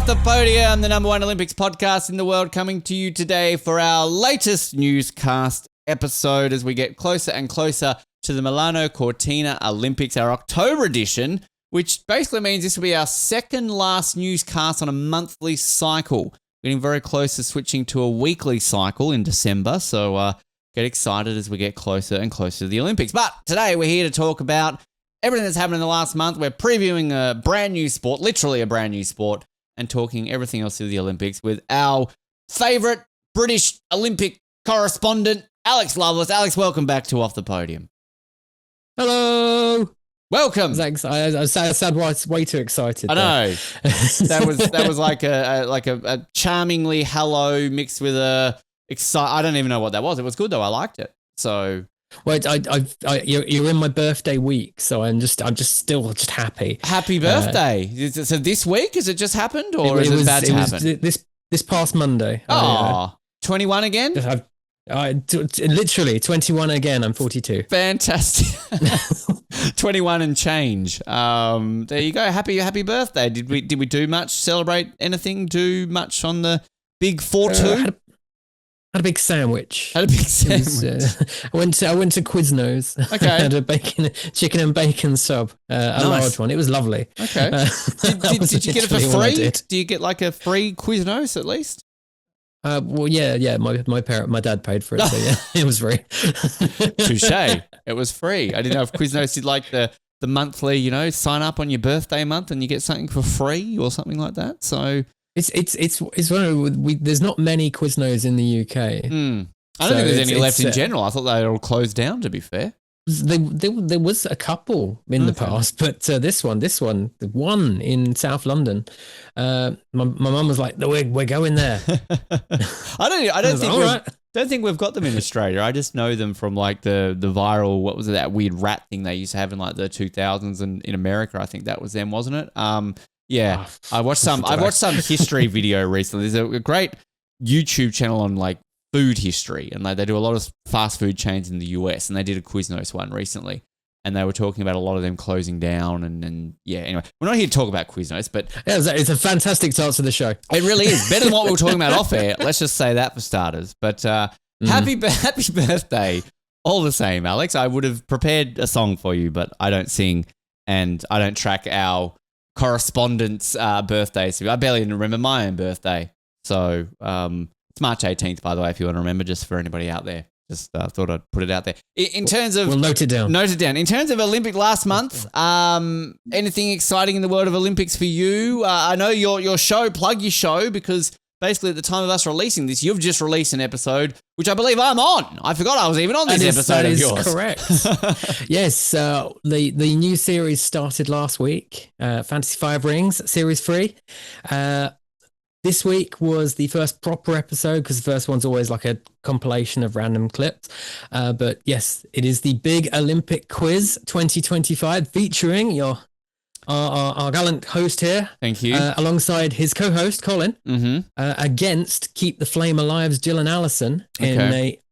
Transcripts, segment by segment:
Off the Podium, the number one Olympics podcast in the world, coming to you today for our latest newscast episode as we get closer and closer to the Milano Cortina Olympics, our October edition, which basically means this will be our second last newscast on a monthly cycle. Getting very close to switching to a weekly cycle in December, so get excited as we get closer and closer to the Olympics. But today we're here to talk about everything that's happened in the last month. We're previewing a brand new sport, literally a brand new sport, and talking everything else to the Olympics with our favourite British Olympic correspondent, Alex Loveless. Alex, welcome back to Off the Podium. Hello. Welcome. Thanks. I sound way too excited. I know. that was like a charmingly hello mixed with a I don't even know what that was. It was good though. I liked it. So. Wait, you're in my birthday week, so I'm just still happy. Happy birthday! So this week, has it just happened, or is it about to happen? This past Monday. Oh, 21 again? Literally 21 again. I'm 42. Fantastic. 21 and change. There you go. Happy birthday. Did we do much? Celebrate anything? Do much on the big 4-2? Had a big sandwich. I went to Quiznos. Okay. Had a chicken and bacon sub, a large one. It was lovely. Okay. Did you get it for free? Do you get like a free Quiznos at least? Well, yeah. My dad paid for it, so yeah, it was free. Touche. It was free. I didn't know if Quiznos did like the monthly, sign up on your birthday month and you get something for free or something like that. So. It's one of there's not many Quiznos in the UK. I don't think there's any left in general. I thought they all closed down, to be fair. There was a couple in the past, but this one, the one in South London, my mum was like, we're going there. I don't think we've got them in Australia. I just know them from like the viral, what was it, that weird rat thing they used to have in like the 2000s and in America. I think that was them, wasn't it? Yeah, I watched some history video recently. There's a great YouTube channel on like food history, and they do a lot of fast food chains in the US, and they did a Quiznos one recently, and they were talking about a lot of them closing down, and yeah. Anyway, we're not here to talk about Quiznos, but yeah, it's a fantastic start to the show. It really is better than what we were talking about off air. Let's just say that for starters. But happy birthday, all the same, Alex. I would have prepared a song for you, but I don't sing, and I don't track our correspondence birthdays. I barely even remember my own birthday. So it's March 18th, by the way, if you want to remember, just for anybody out there. Just thought I'd put it out there. In terms of... We'll note it down. In terms of Olympic last month, anything exciting in the world of Olympics for you? I know your show, plug your show, because basically at the time of us releasing this, you've just released an episode, which I believe I'm on. I forgot I was even on this episode of yours. Correct. Yes, the new series started last week, Fantasy 5 Rings, Series 3. This week was the first proper episode, because the first one's always like a compilation of random clips. But yes, it is the big Olympic quiz 2025 featuring our gallant host here. Thank you. Alongside his co-host, Colin, against Keep the Flame Alive's Jill and Allison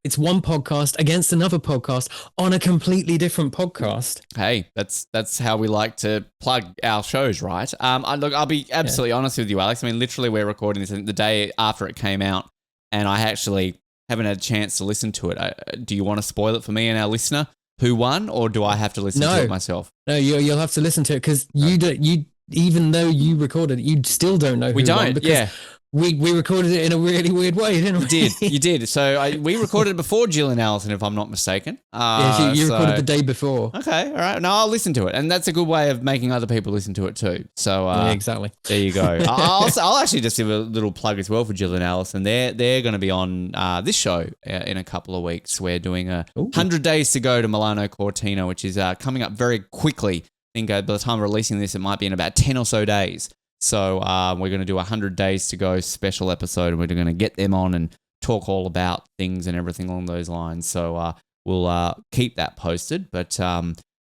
it's one podcast against another podcast on a completely different podcast. Hey, that's how we like to plug our shows, right? I'll be absolutely honest with you, Alex. I mean, literally, we're recording this the day after it came out, and I actually haven't had a chance to listen to it. Do you want to spoil it for me and our listener? Who won, or do I have to listen to it myself? No, you'll have to listen to it, because you even though you recorded it, you still don't know who won. Because we recorded it in a really weird way, didn't we? You did. So we recorded it before Jill and Allison, if I'm not mistaken. You recorded the day before. Okay, all right. No, I'll listen to it, and that's a good way of making other people listen to it too. So yeah, exactly. There you go. I'll actually just give a little plug as well for Jill and Allison. They're going to be on this show in a couple of weeks. We're doing 100 days to go to Milano Cortina, which is coming up very quickly. I think by the time of releasing this, it might be in about 10 or so days. So we're going to do 100 days to go special episode, and we're going to get them on and talk all about things and everything along those lines. So we'll keep that posted. But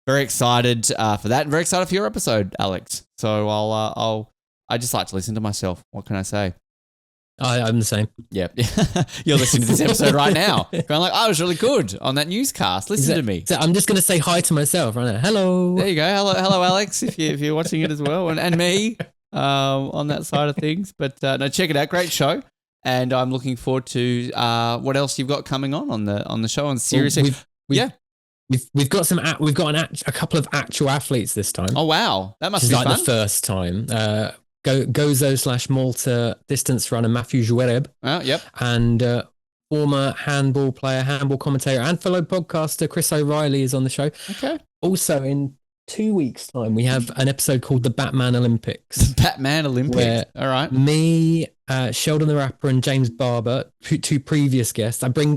very excited for that, and very excited for your episode, Alex. So I just like to listen to myself. What can I say? I'm the same. Yeah. You're listening to this episode right now. Going like, I was really good on that newscast. Listen to me. So I'm just going to say hi to myself right now. Hello. There you go. Hello, Alex, if you're watching it as well. And me. on that side of things. But no, check it out. Great show. And I'm looking forward to what else you've got coming on the show on Series. Well, we've got a couple of actual athletes this time. Oh wow, that must be fun. The first time. Gozo/Malta distance runner Matthew Zouereb. Oh, yep. And former handball player, handball commentator, and fellow podcaster Chris O'Reilly is on the show. Okay. Also, in 2 weeks' time, we have an episode called The Batman Olympics. The Batman Olympics. All right. Me, Sheldon the Rapper, and James Barber, two previous guests. I bring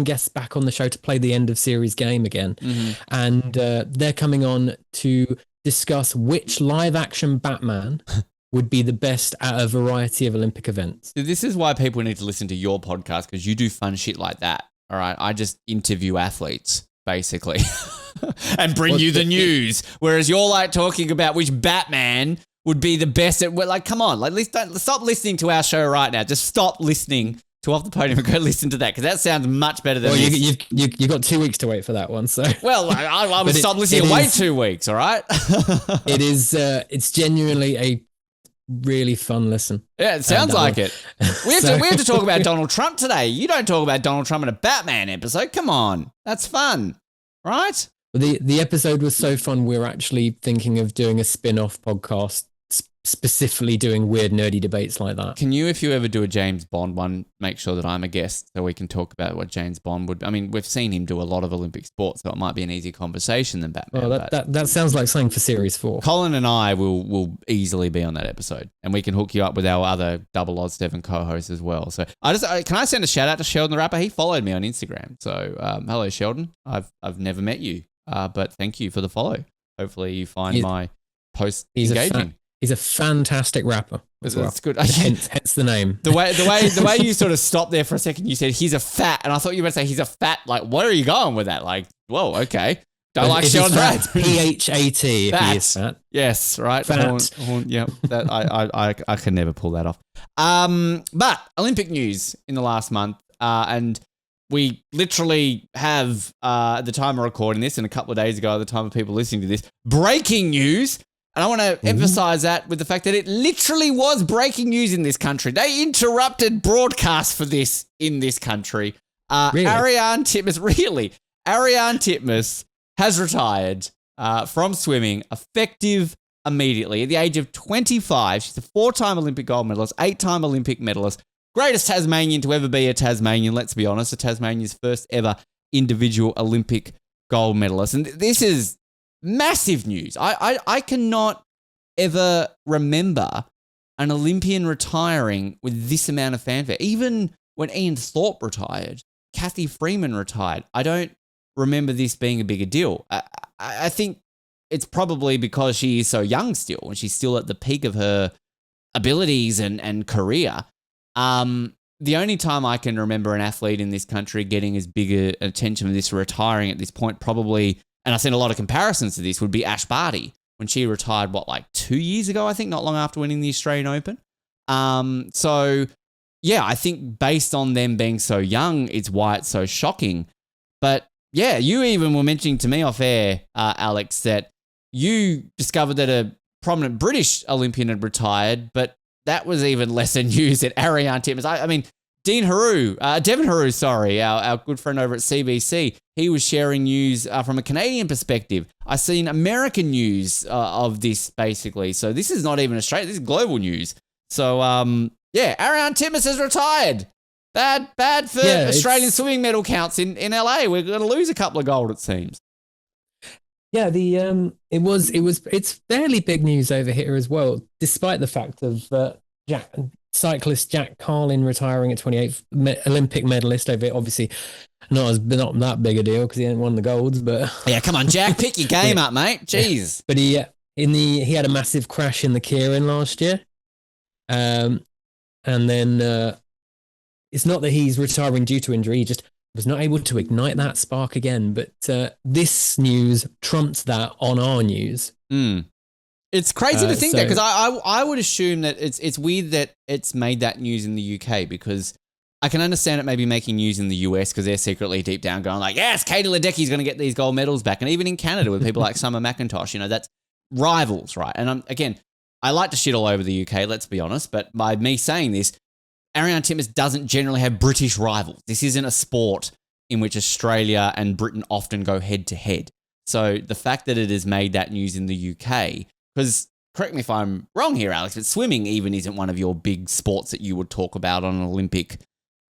guests back on the show to play the end of series game again, and they're coming on to discuss which live-action Batman would be the best at a variety of Olympic events. This is why people need to listen to your podcast, because you do fun shit like that. All right. I just interview athletes, basically, and bring you the news. Whereas you're like talking about which Batman would be the best at, like, come on, like, stop listening to our show right now. Just stop listening to Off the Podium and go listen to that, because that sounds much better than this. You got 2 weeks to wait for that one. So well, I would stop listening and wait 2 weeks. All right. It is. It's genuinely a really fun listen. Yeah, it sounds like it. We have to talk about Donald Trump today. You don't talk about Donald Trump in a Batman episode. Come on, that's fun, right? The episode was so fun. We're actually thinking of doing a spin-off podcast specifically doing weird nerdy debates like that. Can you, if you ever do a James Bond one, make sure that I'm a guest so we can talk about what James Bond would... I mean, we've seen him do a lot of Olympic sports, so it might be an easier conversation than Batman. Well, that sounds like something for Series 4. Colin and I will easily be on that episode, and we can hook you up with our other Double Odds 7 co-hosts as well. So can I send a shout out to Sheldon the Rapper? He followed me on Instagram. So hello, Sheldon. I've never met you, but thank you for the follow. Hopefully you find my post engaging. He's a fantastic rapper. That's good. Hence the name. The way you sort of stopped there for a second, you said he's a fat, and I thought you were going to say he's a fat. Like, where are you going with that? Like, whoa, okay. Don't like Sheldon Rat. PHAT. He is fat. Yes, right. Fat. Yeah, that I can never pull that off. But Olympic news in the last month, and we literally have at the time of recording this, and a couple of days ago, at the time of people listening to this, breaking news. And I want to emphasize that with the fact that it literally was breaking news in this country. They interrupted broadcast for this in this country. Really? Ariarne Titmus has retired from swimming, effective immediately. At the age of 25, she's a 4-time Olympic gold medalist, 8-time Olympic medalist, greatest Tasmanian to ever be a Tasmanian, let's be honest, a Tasmanian's first ever individual Olympic gold medalist. And this is massive news. I cannot ever remember an Olympian retiring with this amount of fanfare. Even when Ian Thorpe retired, Kathy Freeman retired, I don't remember this being a bigger deal. I think it's probably because she is so young still, and she's still at the peak of her abilities and career. The only time I can remember an athlete in this country getting as big a attention for this retiring at this point, probably, and I've seen a lot of comparisons to this, would be Ash Barty when she retired, 2 years ago, I think, not long after winning the Australian Open. So, yeah, I think based on them being so young, it's why it's so shocking. But, yeah, you even were mentioning to me off air, Alex, that you discovered that a prominent British Olympian had retired, but that was even lesser news at Ariarne Titmus. I mean, Devon Haru, our good friend over at CBC, he was sharing news from a Canadian perspective. I've seen American news of this, basically. So this is not even Australia. This is global news. So, Ariarne Titmus has retired. Bad for Australian swimming medal counts in LA. We're going to lose a couple of gold, it seems. Yeah, it's fairly big news over here as well, despite the fact of cyclist Jack Carlin retiring at 28th, Olympic medalist over it. Obviously, not that big a deal because he hadn't won the golds, but yeah, come on, Jack, pick your game up, mate. Jeez. But he had a massive crash in the Keirin last year, and then it's not that he's retiring due to injury; he just was not able to ignite that spark again. But this news trumped that on our news. It's crazy to think that, because I would assume that it's weird that it's made that news in the UK, because I can understand it maybe making news in the US because they're secretly deep down going like, yes, Katie Ledecky's going to get these gold medals back. And even in Canada with people like Summer McIntosh, that's rivals, right? And again, I like to shit all over the UK, let's be honest, but by me saying this, Ariarne Titmus doesn't generally have British rivals. This isn't a sport in which Australia and Britain often go head to head. So the fact that it has made that news in the UK, because correct me if I'm wrong here, Alex, but swimming even isn't one of your big sports that you would talk about on an Olympic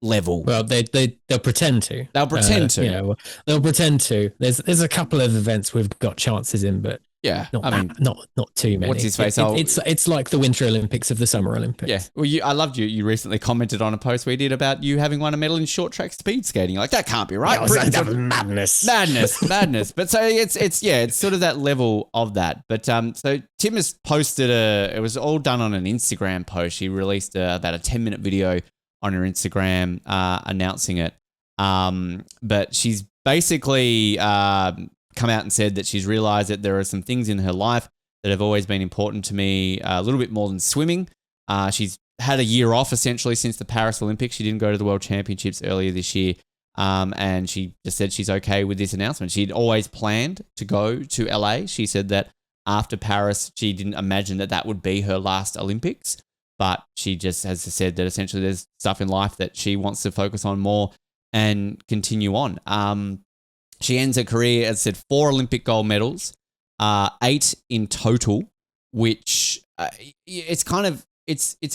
level. Well, they'll pretend to. They'll pretend to. Yeah, well, they'll pretend to. There's a couple of events we've got chances in, but yeah, not too many. What's his face? It's like the Winter Olympics of the Summer Olympics. Yeah. Well, I loved you. You recently commented on a post we did about you having won a medal in short track speed skating. Like, that can't be right. That was madness. Madness. But so it's sort of that level of that. But so Titmus posted it was all done on an Instagram post. She released about a 10-minute video on her Instagram announcing it. But she's basically come out and said that she's realized that there are some things in her life that have always been important to me, a little bit more than swimming. She's had a year off essentially since the Paris Olympics. She didn't go to the World Championships earlier this year. And she just said she's okay with this announcement. She'd always planned to go to LA. She said that after Paris, she didn't imagine that would be her last Olympics. But she just has said that essentially there's stuff in life that she wants to focus on more and continue on. She ends her career, as I said, 4 Olympic gold medals, 8 in total, which it's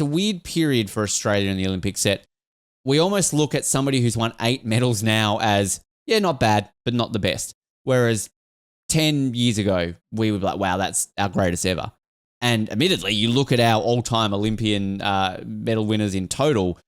a weird period for Australia in the Olympics that we almost look at somebody who's won 8 medals now as, yeah, not bad, but not the best. Whereas 10 years ago, we would be like, wow, that's our greatest ever. And admittedly, you look at our all-time Olympian medal winners in total,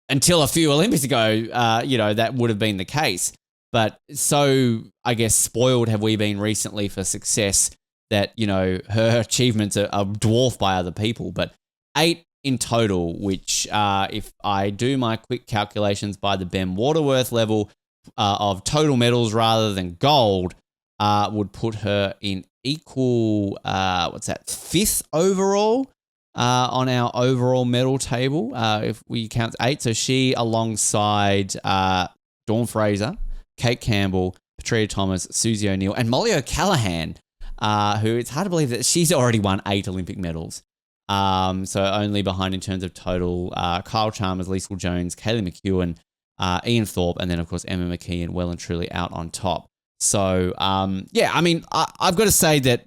until a few Olympics ago, that would have been the case. But so, I guess, spoiled have we been recently for success that, her achievements are dwarfed by other people. But 8 in total, which if I do my quick calculations by the Ben Waterworth level of total medals rather than gold, would put her in equal, 5th overall on our overall medal table, if we count 8. So she, alongside Dawn Fraser, Kate Campbell, Petria Thomas, Susie O'Neill, and Molly O'Callaghan, who it's hard to believe that she's already won 8 Olympic medals. So only behind in terms of total, Kyle Chalmers, Liesl Jones, Kaylee McEwen, Ian Thorpe, and then, of course, Emma McKeon well and truly out on top. So, I've got to say that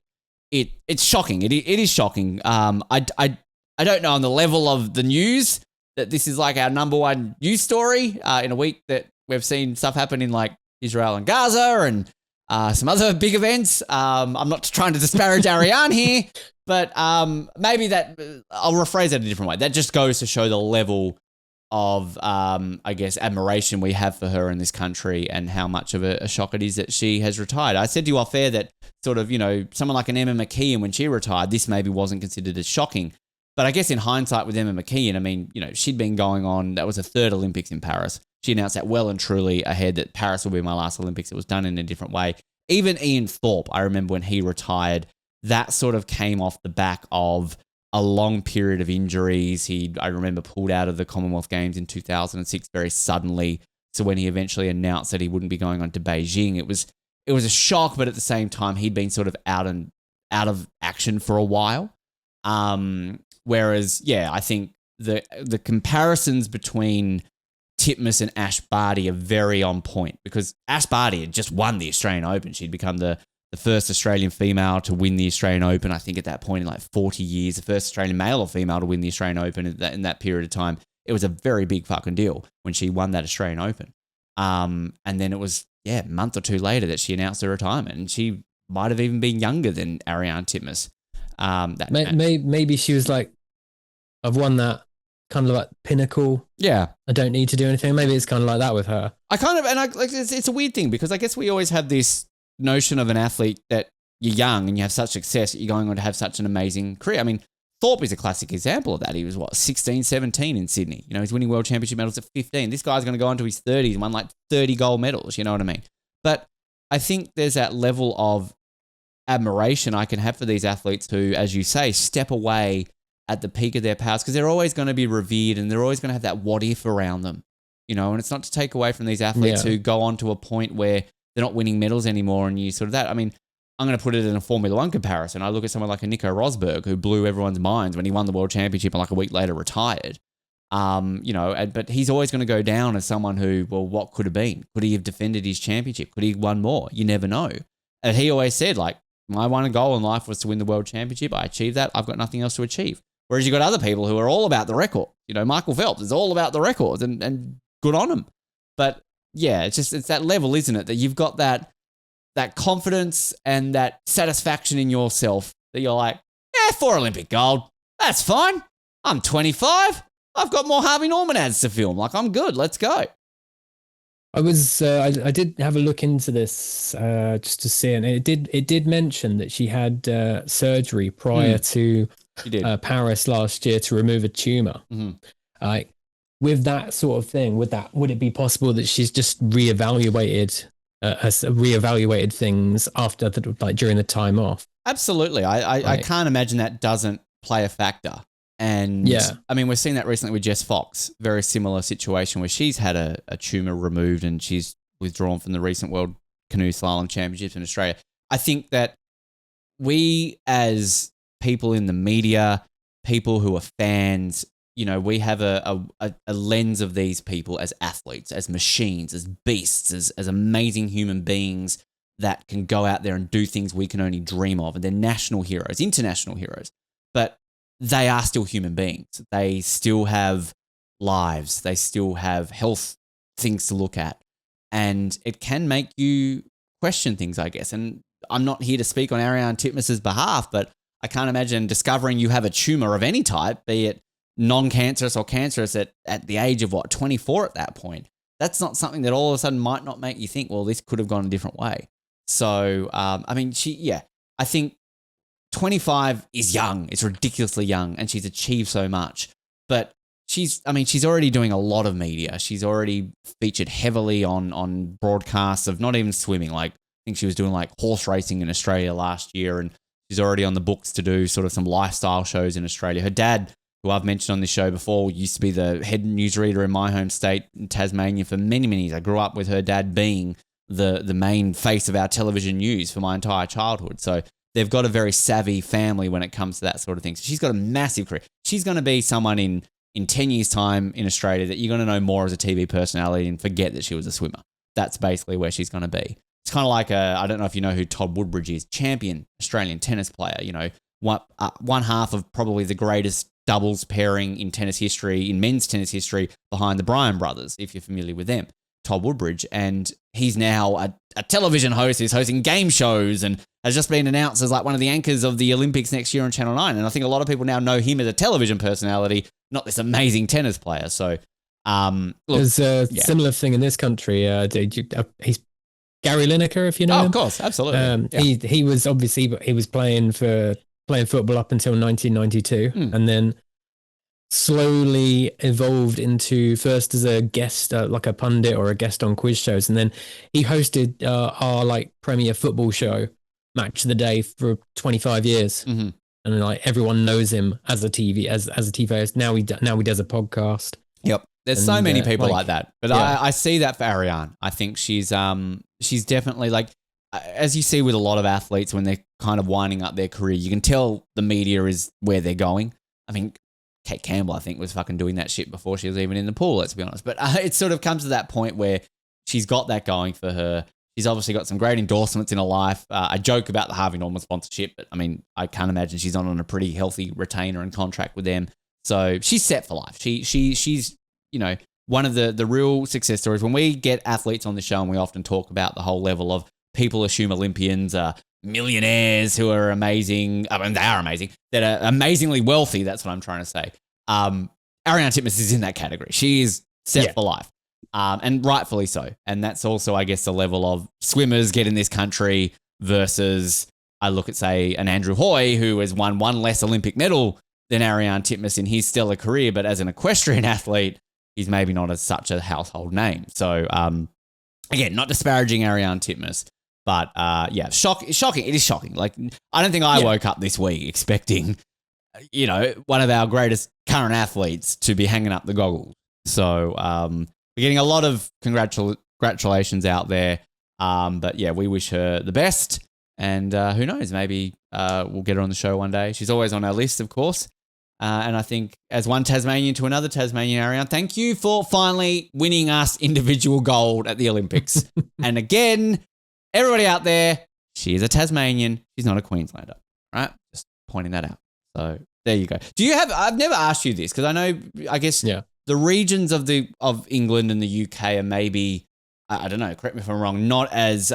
it's shocking. It is shocking. I don't know on the level of the news that this is like our number one news story in a week that we've seen stuff happen in like Israel and Gaza and some other big events. I'm not trying to disparage Ariarne here, but maybe that I'll rephrase that a different way. That just goes to show the level of, admiration we have for her in this country and how much of a shock it is that she has retired. I said to you off air that sort of, someone like an Emma McKeon, when she retired, this maybe wasn't considered as shocking. But I guess in hindsight with Emma McKeon, she'd been going on, that was her 3rd Olympics in Paris. She announced that well and truly ahead that Paris will be my last Olympics. It was done in a different way. Even Ian Thorpe, I remember when he retired, that sort of came off the back of a long period of injuries. I remember, pulled out of the Commonwealth Games in 2006 very suddenly. So when he eventually announced that he wouldn't be going on to Beijing, it was a shock, but at the same time, he'd been sort of out of action for a while. Whereas, I think the comparisons between Titmus and Ash Barty are very on point, because Ash Barty had just won the Australian Open. She'd become the first Australian female to win the Australian Open, I think at that point in like 40 years, the first Australian male or female to win the Australian Open in that period of time. It was a very big fucking deal when she won that Australian Open. And then it was, a month or 2 later that she announced her retirement, and she might have even been younger than Ariarne Titmus. Maybe she was like, I've won that kind of like pinnacle. Yeah. I don't need to do anything. Maybe it's kind of like that with her. It's a weird thing, because I guess we always have this notion of an athlete that you're young and you have such success that you're going on to have such an amazing career. I mean, Thorpe is a classic example of that. He was 16, 17 in Sydney. He's winning world championship medals at 15. This guy's going to go on to his 30s and won like 30 gold medals. You know what I mean? But I think there's that level of admiration I can have for these athletes who, as you say, step away at the peak of their powers, because they're always going to be revered and they're always going to have that what if around them, and it's not to take away from these athletes who go on to a point where they're not winning medals anymore and you sort of that. I mean, I'm going to put it in a Formula One comparison. I look at someone like a Nico Rosberg who blew everyone's minds when he won the world championship and like a week later retired. But he's always going to go down as someone who, well, what could have been? Could he have defended his championship? Could he have won more? You never know. And he always said, like, my one goal in life was to win the world championship. I achieved that. I've got nothing else to achieve. Whereas you've got other people who are all about the record. Michael Phelps is all about the records and good on him. But yeah, it's that level, isn't it? That you've got that confidence and that satisfaction in yourself that you're like, 4 Olympic gold. That's fine. I'm 25. I've got more Harvey Norman ads to film. Like, I'm good. Let's go. I did have a look into this just to see, and it did mention that she had surgery prior to Paris last year to remove a tumor. Mm-hmm. With that sort of thing, would it be possible that she's just reevaluated things after during the time off? Absolutely. I can't imagine that doesn't play a factor. And I mean, we've seen that recently with Jess Fox, very similar situation where she's had a tumor removed and she's withdrawn from the recent World Canoe Slalom Championships in Australia. I think that we as people in the media, people who are fans, we have a lens of these people as athletes, as machines, as beasts, as amazing human beings that can go out there and do things we can only dream of. And they're national heroes, international heroes. But they are still human beings. They still have lives. They still have health things to look at. And it can make you question things, I guess. And I'm not here to speak on Ariarne Titmus's behalf, but I can't imagine discovering you have a tumor of any type, be it non-cancerous or cancerous at the age of 24 at that point. That's not something that all of a sudden might not make you think, well, this could have gone a different way. So, I think 25 is young. It's ridiculously young, and she's achieved so much. But she's already doing a lot of media. She's already featured heavily on broadcasts of not even swimming. Like, I think she was doing like horse racing in Australia last year, and she's already on the books to do sort of some lifestyle shows in Australia. Her dad, who I've mentioned on this show before, used to be the head newsreader in my home state in Tasmania for many, many years. I grew up with her dad being the main face of our television news for my entire childhood. So they've got a very savvy family when it comes to that sort of thing. So she's got a massive career. She's going to be someone in 10 years' time in Australia that you're going to know more as a TV personality and forget that she was a swimmer. That's basically where she's going to be. It's kind of like I don't know if you know who Todd Woodbridge is, champion Australian tennis player. One half of probably the greatest doubles pairing in tennis history, in men's tennis history, behind the Bryan brothers, if you're familiar with them, Todd Woodbridge. And he's now a television host. He's hosting game shows and has just been announced as like one of the anchors of the Olympics next year on Channel 9. And I think a lot of people now know him as a television personality, not this amazing tennis player. So, there's a similar thing in this country. He's Gary Lineker, if you know him. Of course, absolutely. He was playing football up until 1992, and then slowly evolved into first as a guest, like a pundit or a guest on quiz shows, and then he hosted our like premier football show, Match of the Day, for 25 years, and like everyone knows him as a TV host. Now he does a podcast. Yep. There's so many people like that. But I see that for Ariarne. I think she's definitely like, as you see with a lot of athletes when they're kind of winding up their career, you can tell the media is where they're going. I mean, Kate Campbell, I think, was fucking doing that shit before she was even in the pool, let's be honest. But it sort of comes to that point where she's got that going for her. She's obviously got some great endorsements in her life. I joke about the Harvey Norman sponsorship, but I mean, I can't imagine she's on a pretty healthy retainer and contract with them. So she's set for life. She's one of the real success stories. When we get athletes on the show, and we often talk about the whole level of people assume Olympians are millionaires who are amazing. I mean, they are amazing. That are amazingly wealthy. That's what I'm trying to say. Ariarne Titmus is in that category. She is set for life, and rightfully so. And that's also, I guess, the level of swimmers get in this country versus I look at, say, an Andrew Hoy who has won one less Olympic medal than Ariarne Titmus in his stellar career, but as an equestrian athlete, he's maybe not as such a household name. So, again, not disparaging Ariarne Titmus, but shocking. It is shocking. Like, I don't think I woke up this week expecting, one of our greatest current athletes to be hanging up the goggles. So, we're getting a lot of congratulations out there. But yeah, we wish her the best. And who knows, maybe we'll get her on the show one day. She's always on our list, of course. And I think as one Tasmanian to another Tasmanian, Ariarne, thank you for finally winning us individual gold at the Olympics. And again, everybody out there, she is a Tasmanian. She's not a Queenslander, right? Just pointing that out. So there you go. I've never asked you this because I guess the regions of England and the UK are maybe, I don't know, correct me if I'm wrong, not as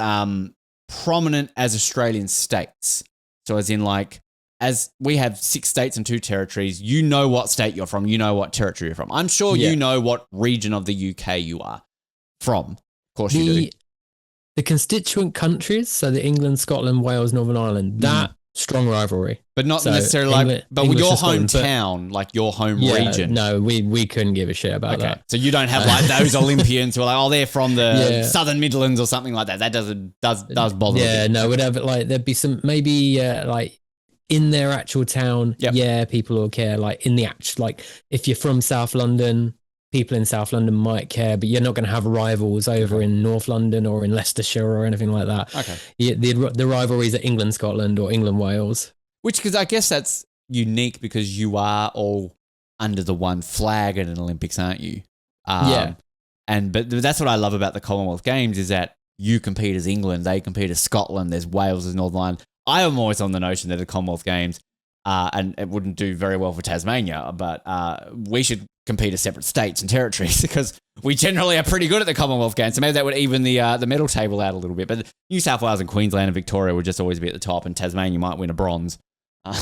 prominent as Australian states. So as in like, as we have 6 states and 2 territories, you know what state you're from, you know what territory you're from. I'm sure you know what region of the UK you are from. Of course you do. The constituent countries, so the England, Scotland, Wales, Northern Ireland, that strong rivalry. But not necessarily but with your hometown, like your home region. No, we couldn't give a shit about that. So you don't have like those Olympians who are like, oh, they're from the Southern Midlands or something like that. That does bother me. Yeah, no, whatever. Like there'd be some, maybe like in their actual town, people will care. Like in the actual, like if you're from South London, people in South London might care, but you're not going to have rivals over in North London or in Leicestershire or anything like that. Okay. The rivalries are England, Scotland or England, Wales. Which, because I guess that's unique because you are all under the one flag at an Olympics, aren't you? But that's what I love about the Commonwealth Games is that you compete as England, they compete as Scotland, there's Wales, there's Northern Ireland. I am always on the notion that the Commonwealth Games, and it wouldn't do very well for Tasmania, but we should compete as separate states and territories because we generally are pretty good at the Commonwealth Games. So maybe that would even the medal table out a little bit. But New South Wales and Queensland and Victoria would just always be at the top, and Tasmania might win a bronze. Now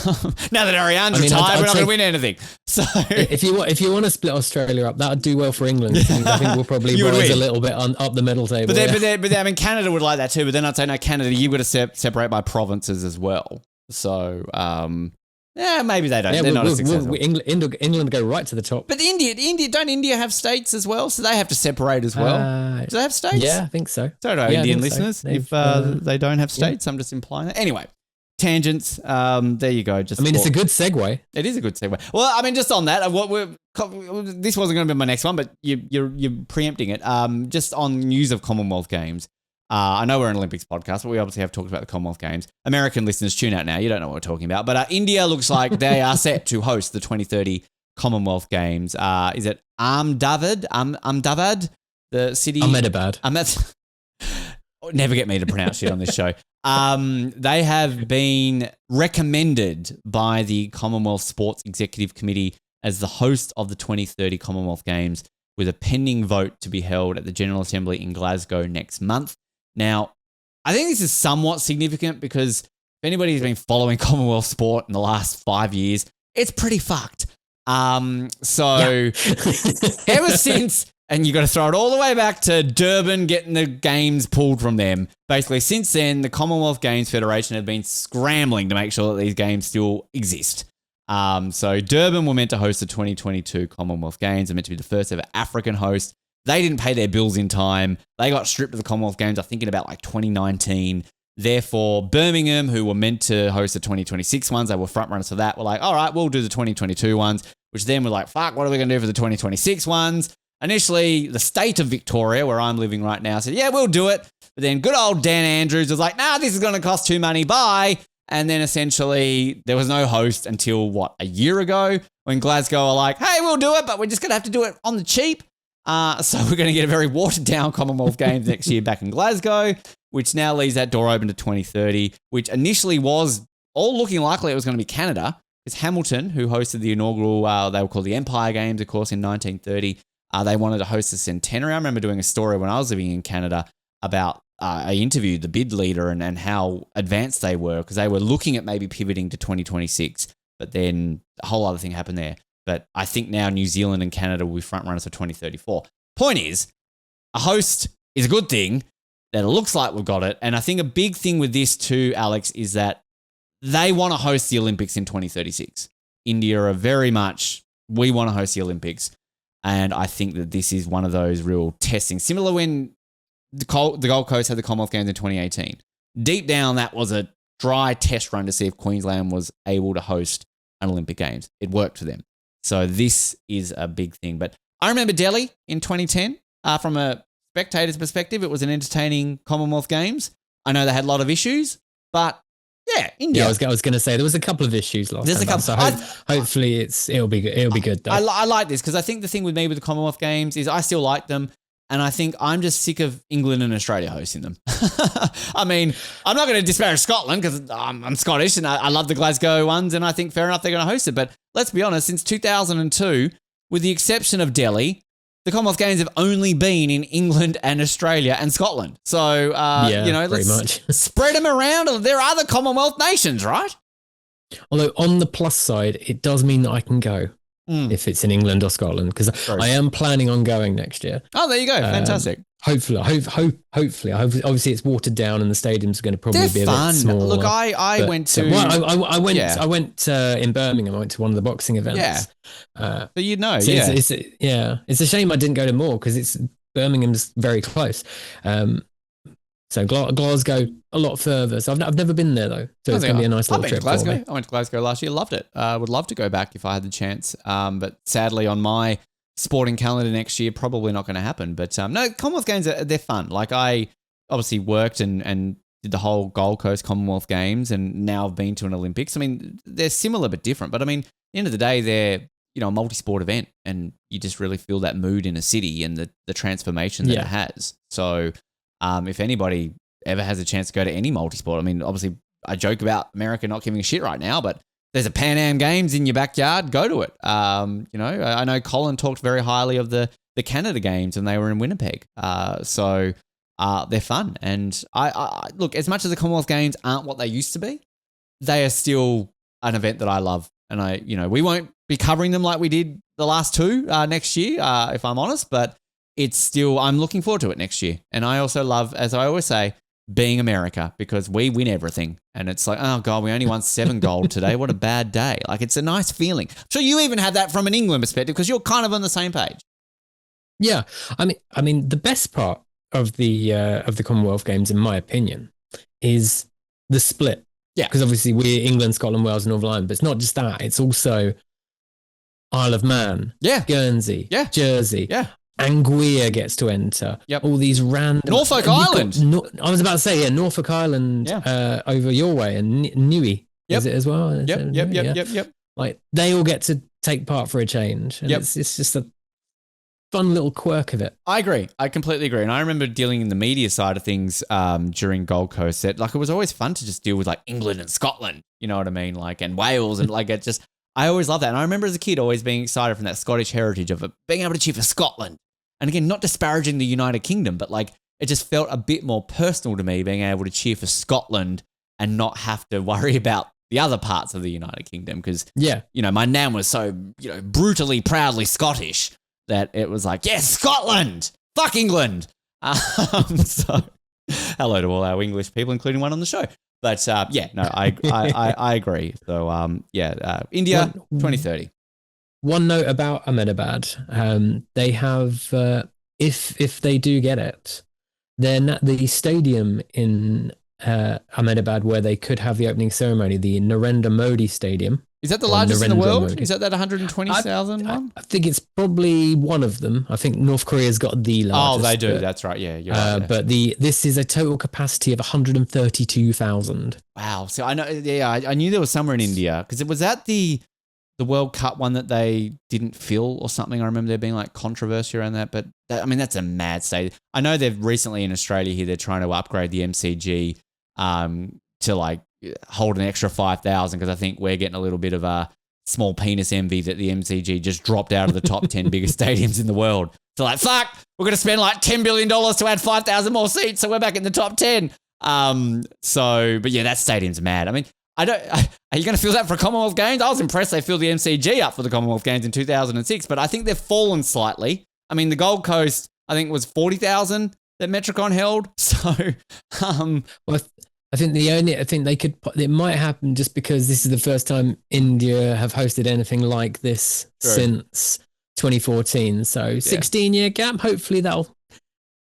that Ariarne's retired, we're not going to win anything. So if you want to split Australia up, that would do well for England. I think we'll probably rise a little bit up the medal table. But I mean, Canada would like that too. But then I'd say, no, Canada, you've got to separate by provinces as well. So maybe they don't. They're not as successful. England go right to the top. But don't India have states as well? So they have to separate as well. Do they have states? Yeah, I think so. So do Indian listeners. So. If they don't have states, I'm just implying that. Anyway. Tangents. There you go. It's a good segue. It is a good segue. Well, I mean, just on that, this wasn't going to be my next one, but you're preempting it. Just on news of Commonwealth Games. I know we're an Olympics podcast, but we obviously have talked about the Commonwealth Games. American listeners, tune out now. You don't know what we're talking about. But India looks like they are set to host the 2030 Commonwealth Games. Is it Ahmedabad? The city? Ahmedabad. Never get me to pronounce shit on this show. They have been recommended by the Commonwealth Sports Executive Committee as the host of the 2030 Commonwealth Games with a pending vote to be held at the General Assembly in Glasgow next month. Now, I think this is somewhat significant because if anybody's been following Commonwealth sport in the last 5 years, it's pretty fucked. Ever since... And you got to throw it all the way back to Durban getting the games pulled from them. Basically, since then, the Commonwealth Games Federation have been scrambling to make sure that these games still exist. So Durban were meant to host the 2022 Commonwealth Games. They're meant to be the first ever African host. They didn't pay their bills in time. They got stripped of the Commonwealth Games, I think, in about like 2019. Therefore, Birmingham, who were meant to host the 2026 ones, they were front runners for that. We're like, all right, we'll do the 2022 ones, which then we're like, fuck, what are we going to do for the 2026 ones? Initially, the state of Victoria, where I'm living right now, said, yeah, we'll do it. But then good old Dan Andrews was like, nah, this is going to cost too money, bye. And then essentially there was no host until, a year ago when Glasgow are like, hey, we'll do it, but we're just going to have to do it on the cheap. So we're going to get a very watered down Commonwealth Games next year back in Glasgow, which now leaves that door open to 2030, which initially was all looking likely it was going to be Canada. Because Hamilton, who hosted the inaugural, they were called the Empire Games, of course, in 1930, they wanted to host the centenary. I remember doing a story when I was living in Canada about, I interviewed the bid leader and how advanced they were because they were looking at maybe pivoting to 2026, but then a whole other thing happened there. But I think now New Zealand and Canada will be front runners for 2034. Point is, a host is a good thing, that it looks like we've got it. And I think a big thing with this too, Alex, is that they want to host the Olympics in 2036. India are very much, we want to host the Olympics. And I think that this is one of those real testing. Similar when the Gold Coast had the Commonwealth Games in 2018. Deep down, that was a dry test run to see if Queensland was able to host an Olympic Games. It worked for them. So this is a big thing. But I remember Delhi in 2010. From a spectator's perspective, it was an entertaining Commonwealth Games. I know they had a lot of issues, But yeah, India. Yeah, I was going to say there was a couple of issues last There's time. a couple. So hopefully it'll be good. It'll be good though. I like this because I think the thing with me with the Commonwealth Games is I still like them. And I think I'm just sick of England and Australia hosting them. I mean, I'm not going to disparage Scotland because I'm Scottish and I love the Glasgow ones and I think fair enough they're going to host it. But let's be honest, since 2002, with the exception of Delhi, the Commonwealth Games have only been in England and Australia and Scotland. So, let's spread them around. There are other Commonwealth nations, right? Although on the plus side, it does mean that I can go. If it's in England or Scotland, because I am planning on going next year. Oh, there you go. Fantastic. Hopefully. Obviously, it's watered down and the stadiums are going to probably be a bit smaller. Look, I went to... I went in Birmingham. I went to one of the boxing events. Yeah. But you'd know, so it's a shame I didn't go to more because Birmingham's very close. So Glasgow, a lot further. So I've never been there though. So it's going to be a nice little trip for me. I went to Glasgow last year. Loved it. Would love to go back if I had the chance. But sadly on my sporting calendar next year, probably not going to happen. But no, Commonwealth Games, they're fun. Like I obviously worked and did the whole Gold Coast Commonwealth Games and now I've been to an Olympics. I mean, they're similar but different. But I mean, at the end of the day, they're, a multi-sport event and you just really feel that mood in a city and the transformation that it has. So... if anybody ever has a chance to go to any multi-sport, I mean, obviously I joke about America not giving a shit right now, but there's a Pan Am Games in your backyard, go to it. I know Colin talked very highly of the Canada Games and they were in Winnipeg. So they're fun. And I look, as much as the Commonwealth Games aren't what they used to be, they are still an event that I love. And we won't be covering them like we did the last two next year, if I'm honest, but it's still, I'm looking forward to it next year. And I also love, as I always say, being America because we win everything. And it's like, oh God, we only won 7 gold today. What a bad day. Like it's a nice feeling. So you even had that from an England perspective because you're kind of on the same page. Yeah. I mean, the best part of the Commonwealth Games, in my opinion, is the split. Yeah. Because obviously we're England, Scotland, Wales, and Northern Ireland, but it's not just that. It's also Isle of Man, Guernsey, Jersey. Yeah. Anguilla gets to enter. Yep. All these random... Norfolk Island. I was about to say, Norfolk Island over your way and Newey. Is it as well? Yep. Like, they all get to take part for a change. And it's just a fun little quirk of it. I agree. I completely agree. And I remember dealing in the media side of things during Gold Coast. It was always fun to just deal with like England and Scotland, you know what I mean? Like, and Wales and like it just... I always loved that. And I remember as a kid always being excited from that Scottish heritage of it, being able to cheer for Scotland. And again, not disparaging the United Kingdom, but like it just felt a bit more personal to me being able to cheer for Scotland and not have to worry about the other parts of the United Kingdom. Because, my nan was so, brutally, proudly Scottish that it was like, yes, Scotland, fuck England. So hello to all our English people, including one on the show. But I agree. So India 2030. One note about Ahmedabad, they have if they do get it, then the stadium in Ahmedabad where they could have the opening ceremony, the Narendra Modi Stadium. Is that the largest in the world? Is that 120,000 one? I think it's probably one of them. I think North Korea's got the largest. Oh, they do. That's right. Yeah, you're right. But this is a total capacity of 132,000. Wow. So I know. Yeah, I knew there was somewhere in India because it was at the World Cup one that they didn't fill or something. I remember there being like controversy around that. But that's a mad stadium. I know they've recently in Australia here they're trying to upgrade the MCG to like hold an extra 5,000 because I think we're getting a little bit of a small penis envy that the MCG just dropped out of the top 10 biggest stadiums in the world. So like, fuck, we're going to spend like $10 billion to add 5,000 more seats. So we're back in the top 10. But yeah, that stadium's mad. I mean, are you going to fill that for Commonwealth Games? I was impressed they filled the MCG up for the Commonwealth Games in 2006, but I think they've fallen slightly. I mean, the Gold Coast, I think was 40,000 that Metricon held. So, well, I think it might happen just because this is the first time India have hosted anything like this since 2014. So 16-year gap. Hopefully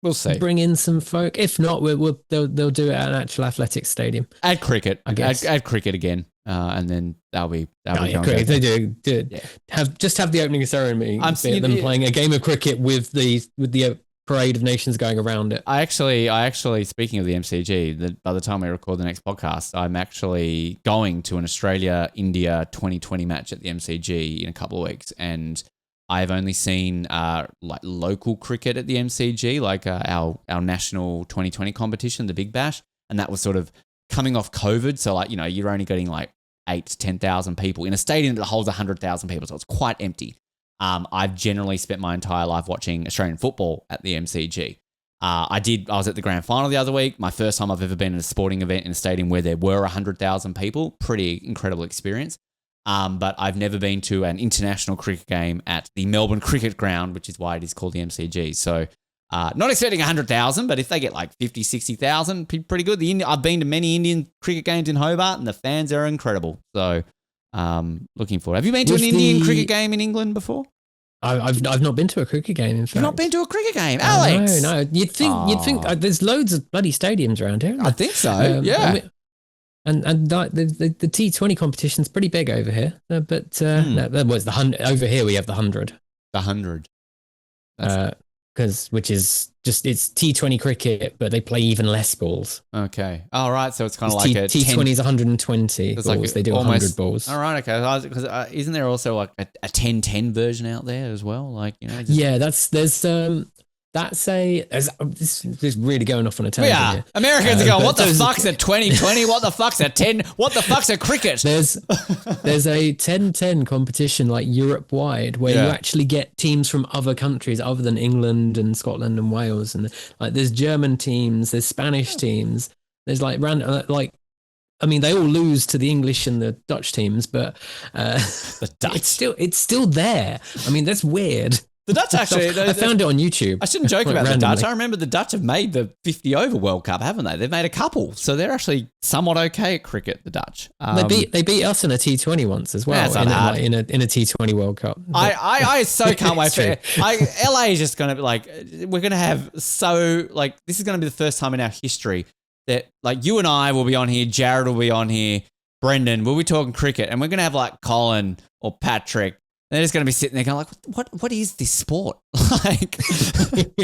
we'll see. Bring in some folk. If not, they'll do it at an actual athletics stadium. Add cricket, I guess. Add cricket again, and then that'll be cricket. They do it. Yeah. Have the opening ceremony. Them playing a game of cricket with the parade of nations going around it. I actually, speaking of the MCG, by the time we record the next podcast, I'm actually going to an Australia-India 2020 match at the MCG in a couple of weeks, and I've only seen like local cricket at the MCG, like our national 2020 competition, the Big Bash, and that was sort of coming off COVID, so like you're only getting like 8,000 to 10,000 people in a stadium that holds 100,000 people, so it's quite empty. I've generally spent my entire life watching Australian football at the MCG. I was at the grand final the other week. My first time I've ever been in a sporting event in a stadium where there were 100,000 people. Pretty incredible experience. But I've never been to an international cricket game at the Melbourne Cricket Ground, which is why it is called the MCG. So not expecting 100,000, but if they get like 50, 60,000, pretty good. I've been to many Indian cricket games in Hobart, and the fans are incredible. So looking forward. Have you been to an Indian cricket game in England before? I've not been to a cricket game, in fact. You've not been to a cricket game, Alex? No. You'd think there's loads of bloody stadiums around here. I think so, yeah. And the T20 competition's pretty big over here. No, that was the 100. Over here we have the 100. The 100. Which is just, it's T20 cricket, but they play even less balls. Okay. All right. So it's kind of like a T20 is 120 balls. Like they do almost 100 balls. All right. Okay. Because isn't there also like a 10-10 version out there as well? Like, Yeah, this is really going off on a tangent here. Americans are going, what the fuck's a 2020? What the fuck's a 10? What the fuck's a cricket? There's a 10-10 competition like Europe-wide where you actually get teams from other countries other than England and Scotland and Wales. And like there's German teams, there's Spanish teams. There's like random, they all lose to the English and the Dutch teams, but the Dutch. It's still there. I mean, that's weird. The Dutch actually... I found it on YouTube. I shouldn't joke about the Dutch. I remember the Dutch have made the 50 over World Cup, haven't they? They've made a couple. So they're actually somewhat okay at cricket, the Dutch. They beat us in a T20 once as well, in a T20 World Cup. I so can't wait for it. LA is just going to be like... We're going to have this is going to be the first time in our history that like you and I will be on here, Jared will be on here, Brendan, we'll be talking cricket, and we're going to have like Colin or Patrick. They're just going to be sitting there going like, what is this sport? Like, they'd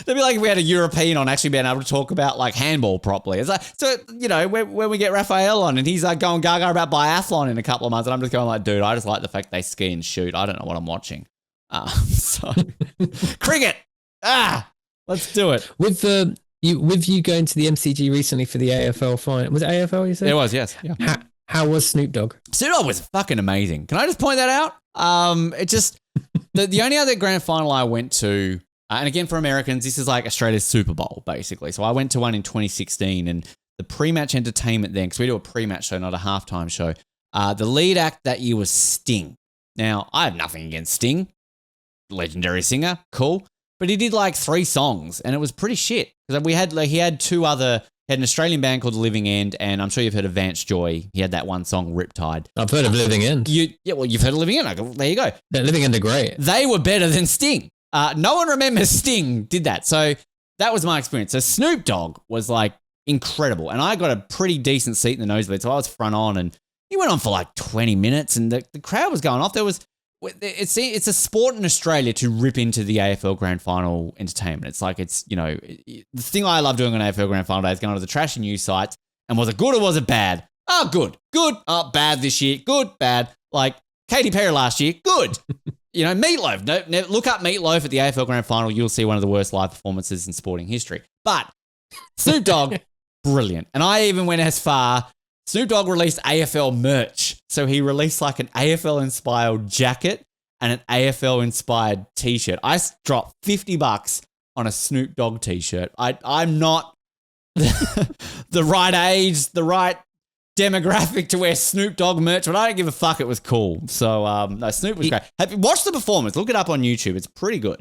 be like if we had a European on actually being able to talk about like handball properly. It's like, so, when we get Raphael on and he's like going gaga about biathlon in a couple of months and I'm just going like, dude, I just like the fact they ski and shoot. I don't know what I'm watching. So cricket. Let's do it. With you going to the MCG recently for the AFL final. Was it AFL you said? It was, yes. Yeah. How was Snoop Dogg? Snoop Dogg was fucking amazing. Can I just point that out? It just the only other grand final I went to, and again for Americans, this is like Australia's Super Bowl basically. So I went to one in 2016, and the pre-match entertainment then, because we do a pre-match show, not a halftime show. The lead act that year was Sting. Now I have nothing against Sting, legendary singer, cool, but he did like 3 songs, and it was pretty shit because he had 2 other. He had an Australian band called The Living End, and I'm sure you've heard of Vance Joy. He had that one song, Riptide. I've heard of Living End. You've heard of Living End. There you go. The Living End are great. They were better than Sting. No one remembers Sting did that. So that was my experience. So Snoop Dogg was like incredible, and I got a pretty decent seat in the nosebleed, so I was front on, and he went on for like 20 minutes, and the crowd was going off. It's a sport in Australia to rip into the AFL Grand Final entertainment. It's like the thing I love doing on AFL Grand Final day is going to the trashy news sites and was it good or was it bad? Oh, good. Oh, bad this year. Good, bad. Like Katy Perry last year. Good. Meatloaf. No, look up Meatloaf at the AFL Grand Final. You'll see one of the worst live performances in sporting history. But Snoop Dogg, brilliant. And I even went as far. Snoop Dogg released AFL merch. So he released like an AFL-inspired jacket and an AFL-inspired T-shirt. I dropped $50 on a Snoop Dogg T-shirt. I'm not the right age, the right demographic to wear Snoop Dogg merch, but I don't give a fuck. It was cool. So, no, Snoop was great. Watch the performance. Look it up on YouTube. It's pretty good.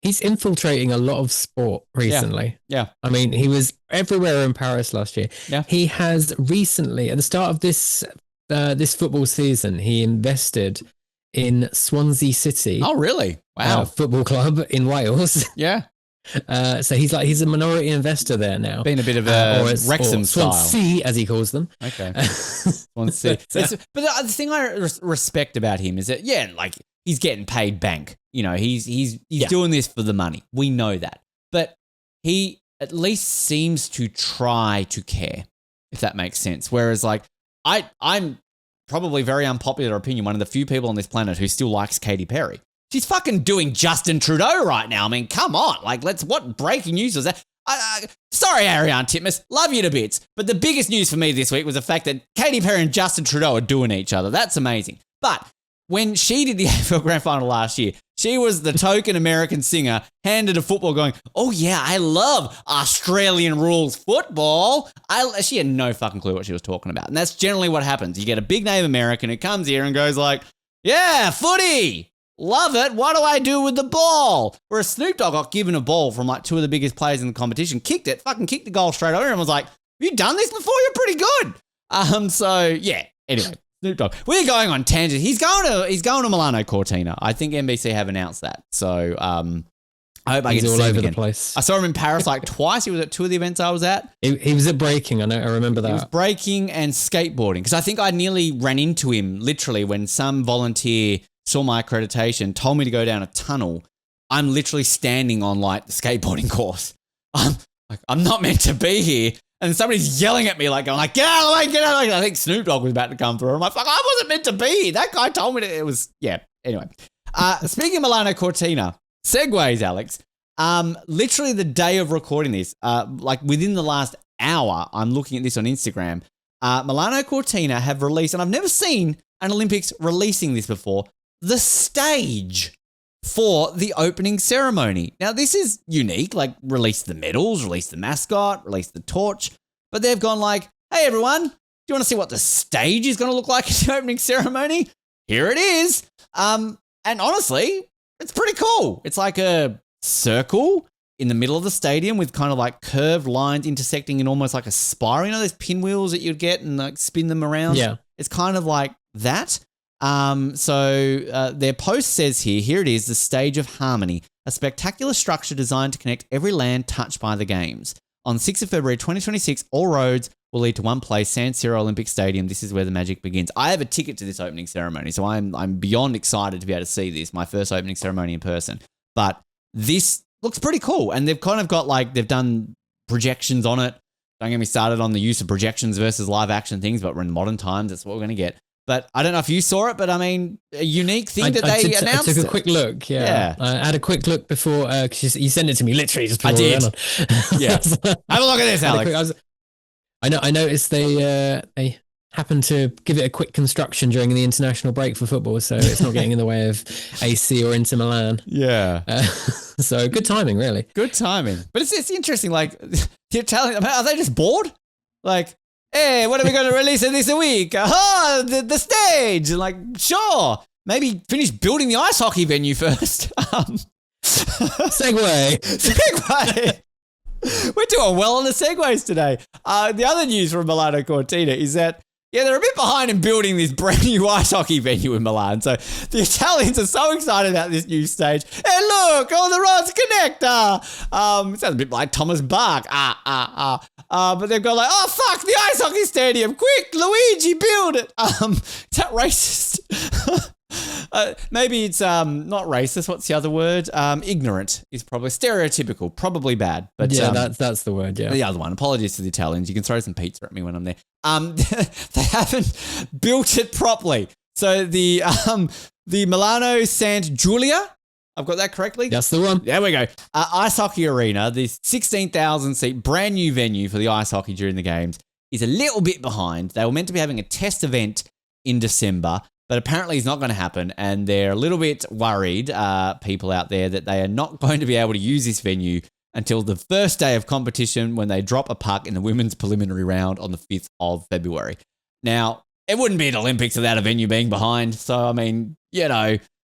He's infiltrating a lot of sport recently. Yeah. I mean, he was everywhere in Paris last year. Yeah. He has recently, at the start of this football season, he invested in Swansea City. Oh, really? Wow. Football club in Wales. Yeah. So he's a minority investor there now. Been a bit of a Wrexham style. Swansea, as he calls them. Okay. Swansea. But the thing I respect about him is that, he's getting paid bank. You know, he's doing this for the money. We know that. But he at least seems to try to care, if that makes sense. Whereas like I'm probably very unpopular opinion, one of the few people on this planet who still likes Katy Perry. She's fucking doing Justin Trudeau right now. I mean, come on. Like, what breaking news was that? Sorry, Ariarne Titmus. Love you to bits. But the biggest news for me this week was the fact that Katy Perry and Justin Trudeau are doing each other. That's amazing. But when she did the AFL Grand Final last year, she was the token American singer handed a football going, oh yeah, I love Australian rules football. She had no fucking clue what she was talking about. And that's generally what happens. You get a big name American who comes here and goes like, yeah, footy. Love it. What do I do with the ball? Whereas Snoop Dogg got given a ball from like two of the kicked players in the competition, kicked the goal straight over and was like, have you done this before? You're pretty good. So yeah, anyway, Snoop Dogg. We're going on tangent. He's going to Milano Cortina. I think NBC have announced that. So I hope I get to see him again. He's all over the place. I saw him in Paris like twice. He was at two of the events I was at. He was at breaking. I remember that. He was breaking and skateboarding because I think I nearly ran into him literally when some volunteer saw my accreditation, told me to go down a tunnel. I'm literally standing on like the skateboarding course. I'm not meant to be here. And somebody's yelling at me like, I'm like, get out of the way, get out of the way. I think Snoop Dogg was about to come through. I'm like, fuck, I wasn't meant to be here. That guy told me to, it was, yeah. Anyway, speaking of Milano Cortina, segues, Alex. Literally the day of recording this, like within the last hour, I'm looking at this on Instagram. Milano Cortina have released, and I've never seen an Olympics releasing this before, the stage for the opening ceremony. Now, this is unique, like release the medals, release the mascot, release the torch, but they've gone like, hey, everyone, do you want to see what the stage is going to look like at the opening ceremony? Here it is. And honestly, it's pretty cool. It's like a circle in the middle of the stadium with kind of like curved lines intersecting in almost like a spiral. You know those pinwheels that you'd get and like spin them around? Yeah. It's kind of like that. So their post says here it is, the Stage of Harmony, a spectacular structure designed to connect every land touched by the Games. On 6th of February 2026, all roads will lead to one place, San Siro Olympic Stadium. This is where the magic begins. I have a ticket to this opening ceremony, so I'm beyond excited to be able to see this, my first opening ceremony in person. But this looks pretty cool, and they've kind of got like, they've done projections on it. Don't get me started on the use of projections versus live action things, but we're in modern times, that's what we're going to get. But I don't know if you saw it, but I mean, a unique thing that they announced. I took a quick look, yeah. I had a quick look before, because you sent it to me literally just before. I did. Yeah. Have a look at this, Alex. I noticed they happened to give it a quick construction during the international break for football, so it's not getting in the way of AC or Inter Milan. Yeah. So good timing, really. Good timing. But it's interesting, like, you're telling them, are they just bored? Like, hey, what are we going to release in this week? Aha, the stage. And like, sure, maybe finish building the ice hockey venue first. Segue. We're doing well on the segues today. The other news from Milano Cortina is that, yeah, they're a bit behind in building this brand new ice hockey venue in Milan. So the Italians are so excited about this new stage. Hey, look, all the roads connect. It sounds a bit like Thomas Bach. But they've got like, oh, fuck, the ice hockey stadium. Quick, Luigi, build it. Is that racist? Maybe it's not racist. What's the other word? Ignorant is probably stereotypical, probably bad. But yeah, that's the word. Yeah, the other one. Apologies to the Italians. You can throw some pizza at me when I'm there. They haven't built it properly. So the Milano Sant Giulia. I've got that correctly? That's the one. There we go. Ice hockey arena, this 16,000 seat brand new venue for the ice hockey during the games, is a little bit behind. They were meant to be having a test event in December, but apparently it's not going to happen. And they're a little bit worried, people out there, that they are not going to be able to use this venue until the first day of competition when they drop a puck in the women's preliminary round on the 5th of February. Now, it wouldn't be an Olympics without a venue being behind. So, I mean,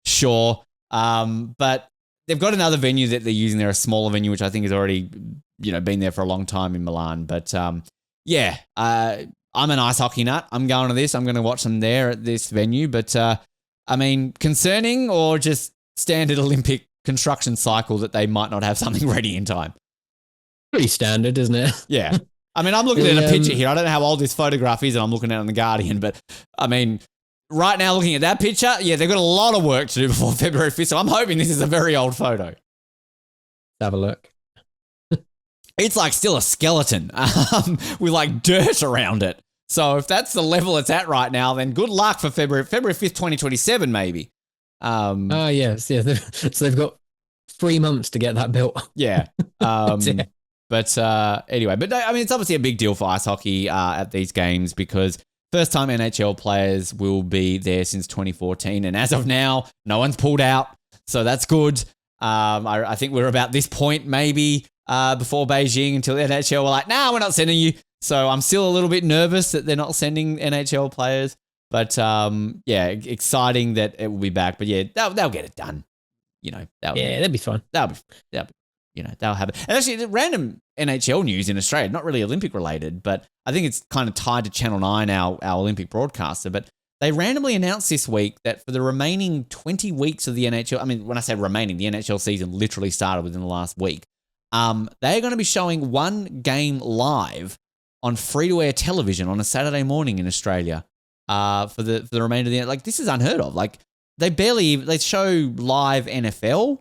sure. But they've got another venue that they're using there, a smaller venue, which I think has already, been there for a long time in Milan. But I'm an ice hockey nut. I'm going to this. I'm going to watch them there at this venue. But concerning or just standard Olympic construction cycle that they might not have something ready in time? Pretty standard, isn't it? Yeah. I mean, I'm looking at a picture here. I don't know how old this photograph is, and I'm looking at it on The Guardian, but I mean, right now, looking at that picture, yeah, they've got a lot of work to do before February 5th. So I'm hoping this is a very old photo. Have a look. It's like still a skeleton with like dirt around it. So if that's the level it's at right now, then good luck for February 5th, 2027, maybe. Yes. Yeah. So they've got 3 months to get that built. Yeah. Yeah. But anyway, I mean, it's obviously a big deal for ice hockey at these games because first time NHL players will be there since 2014. And as of now, no one's pulled out. So that's good. I think we're about this point maybe before Beijing until the NHL were like, nah, we're not sending you. So I'm still a little bit nervous that they're not sending NHL players. But yeah, exciting that it will be back. But yeah, they'll get it done. You know, that'd be fun. They'll have it. And actually, the random NHL news in Australia, not really Olympic related, but I think it's kind of tied to Channel 9, our Olympic broadcaster. But they randomly announced this week that for the remaining 20 weeks of the NHL, I mean, when I say remaining, the NHL season literally started within the last week. They're going to be showing one game live on free-to-air television on a Saturday morning in Australia for the remainder of the, like, this is unheard of. Like, they show live NFL,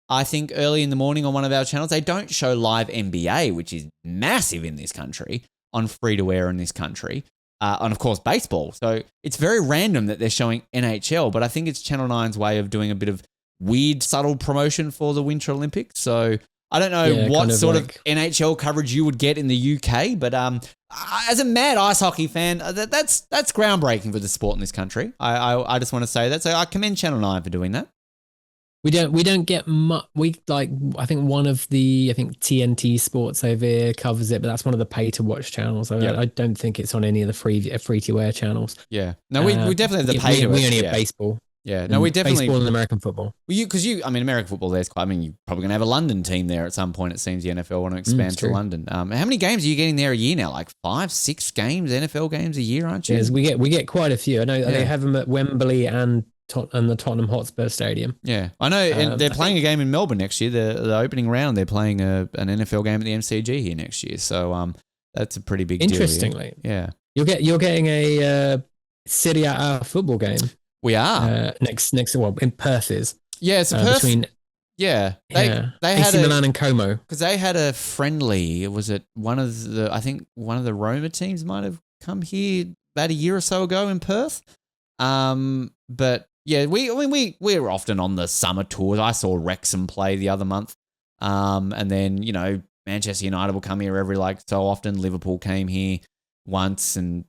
I think, early in the morning on one of our channels. They don't show live NBA, which is massive in this country, on free-to-air in this country. And, of course, baseball. So it's very random that they're showing NHL, but I think it's Channel 9's way of doing a bit of weird, subtle promotion for the Winter Olympics. So I don't know what sort of NHL coverage you would get in the UK, but as a mad ice hockey fan, that's groundbreaking for the sport in this country. I just want to say that. So I commend Channel 9 for doing that. We don't get much. I think one of the TNT Sports over here covers it, but that's one of the pay to watch channels. I don't think it's on any of the free to air channels. Yeah, no, we definitely have the pay to. We only have baseball. Yeah, no, we definitely baseball and American football. Well, I mean, American football. You're probably going to have a London team there at some point. It seems the NFL want to expand to London. How many games are you getting there a year now? Like 5, 6 games, NFL games a year, aren't you? Yes, we get quite a few. I know they have them at Wembley and the Tottenham Hotspur Stadium. Yeah, I know. And they're playing a game in Melbourne next year. The opening round, they're playing an NFL game at the MCG here next year. So that's a pretty big deal. Interestingly, yeah, you're getting a Serie A football game. We are next in Perth is. Yeah, it's Perth. Between they had AC Milan and Como, because they had a friendly. Was it one of the Roma teams might have come here about a year or so ago in Perth. But yeah, we're often on the summer tours. I saw Wrexham play the other month. And then, Manchester United will come here every so often. Liverpool came here once, and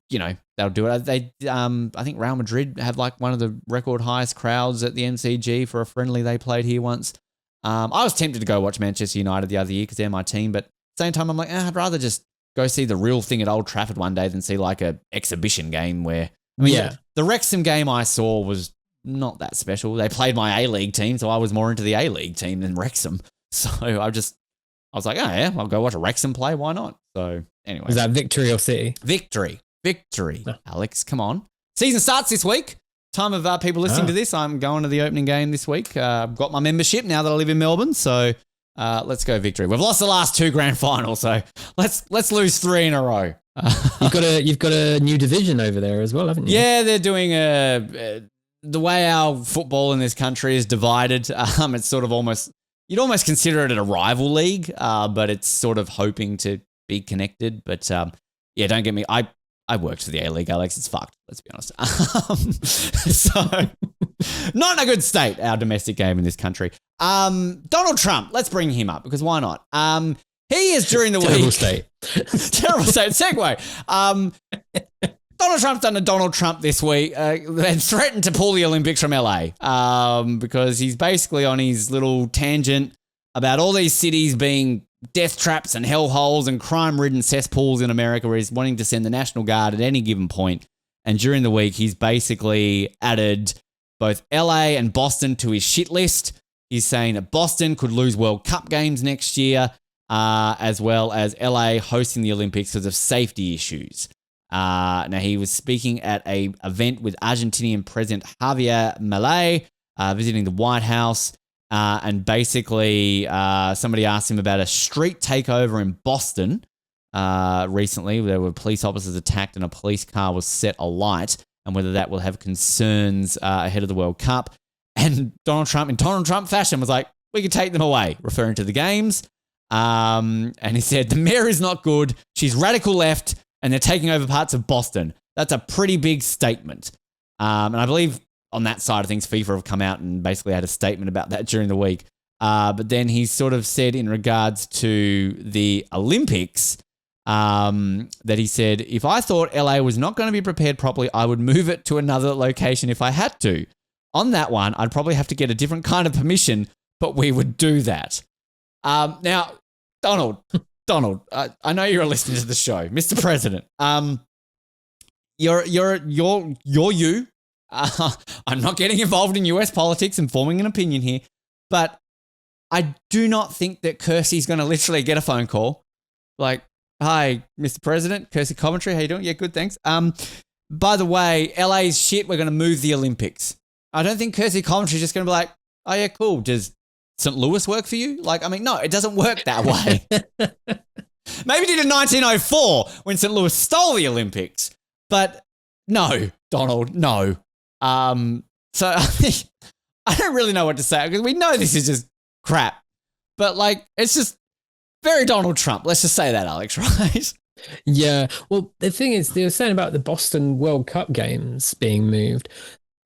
they'll do it. I think Real Madrid had one of the record highest crowds at the MCG for a friendly they played here once. I was tempted to go watch Manchester United the other year because they're my team, but at the same time I'm like, I'd rather just go see the real thing at Old Trafford one day than see a exhibition game where the Wrexham game I saw was not that special. They played my A-League team, so I was more into the A-League team than Wrexham. So I was like, oh yeah, I'll go watch a Wrexham play. Why not? So anyway. Was that Victory or City? Victory. Oh. Alex, come on. Season starts this week. Time of people listening to this. I'm going to the opening game this week. I've got my membership now that I live in Melbourne. So let's go Victory. We've lost the last 2 grand finals, so let's lose 3 in a row. You've got a new division over there as well, haven't you? Yeah, they're doing the way our football in this country is divided. It's sort of you'd almost consider it a rival league, but it's sort of hoping to be connected. But yeah, don't get me. I worked for the A-League, Alex. It's fucked. Let's be honest. So not in a good state, our domestic game in this country. Donald Trump. Let's bring him up because why not? He is during the Terrible week. State. Terrible state. Segue. Donald Trump's done a Donald Trump this week and threatened to pull the Olympics from LA because he's basically on his little tangent about all these cities being death traps and hellholes and crime-ridden cesspools in America where he's wanting to send the National Guard at any given point. And during the week, he's basically added both LA and Boston to his shit list. He's saying that Boston could lose World Cup games next year, as well as LA hosting the Olympics because of safety issues. Now, he was speaking at an event with Argentinian President Javier Milei, visiting the White House, and basically somebody asked him about a street takeover in Boston recently. There were police officers attacked and a police car was set alight. and whether that will have concerns ahead of the World Cup. And Donald Trump, in Donald Trump fashion, was like, we could take them away, referring to the games. And he said, the mayor is not good. She's radical left, and they're taking over parts of Boston. That's a pretty big statement. And I believe on that side of things, FIFA have come out and basically had a statement about that during the week. But then he sort of said in regards to the Olympics, that he said, if I thought LA was not going to be prepared properly, I would move it to another location if I had to. On that one, I'd probably have to get a different kind of permission, but we would do that. Now, Donald, I know you're listening to the show, Mr. President. You're you. I'm not getting involved in US politics and forming an opinion here, but I do not think that Kirsty's going to literally get a phone call like, hi, Mr. President, Kirsty Coventry, how you doing? Yeah, good, thanks. By the way, LA's shit, we're going to move the Olympics. I don't think Kirsty Coventry's just going to be like, oh yeah, cool. Does St. Louis work for you? Like, I mean, no, it doesn't work that way. Maybe it did in 1904 when St. Louis stole the Olympics, but no, Donald, no. So I don't really know what to say because we know this is just crap, but like, it's just very Donald Trump. Let's just say that, Alex, right? Yeah. Well, the thing is, they were saying about the Boston World Cup games being moved.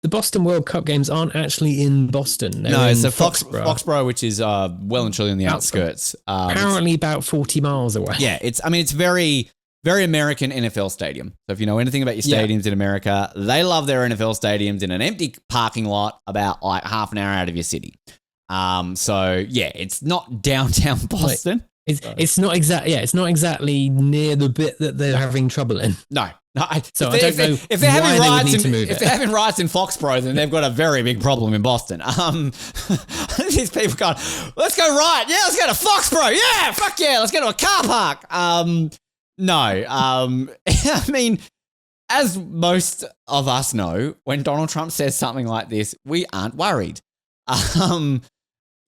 The Boston World Cup games aren't actually in Boston. They're in Foxborough, which is well and truly on the outskirts. Apparently about 40 miles away. Yeah, it's very, very American NFL stadium. So if you know anything about your stadiums in America, they love their NFL stadiums in an empty parking lot about like half an hour out of your city. So yeah, it's not downtown Boston. It's not exactly near the bit that they're having trouble in. No. So I don't know if they're having riots if they're having riots in Foxborough, then they've got a very big problem in Boston. These people going, let's go riot. Yeah, let's go to Foxborough. Yeah, fuck yeah, let's go to a car park. No. I mean, as most of us know, when Donald Trump says something like this, we aren't worried.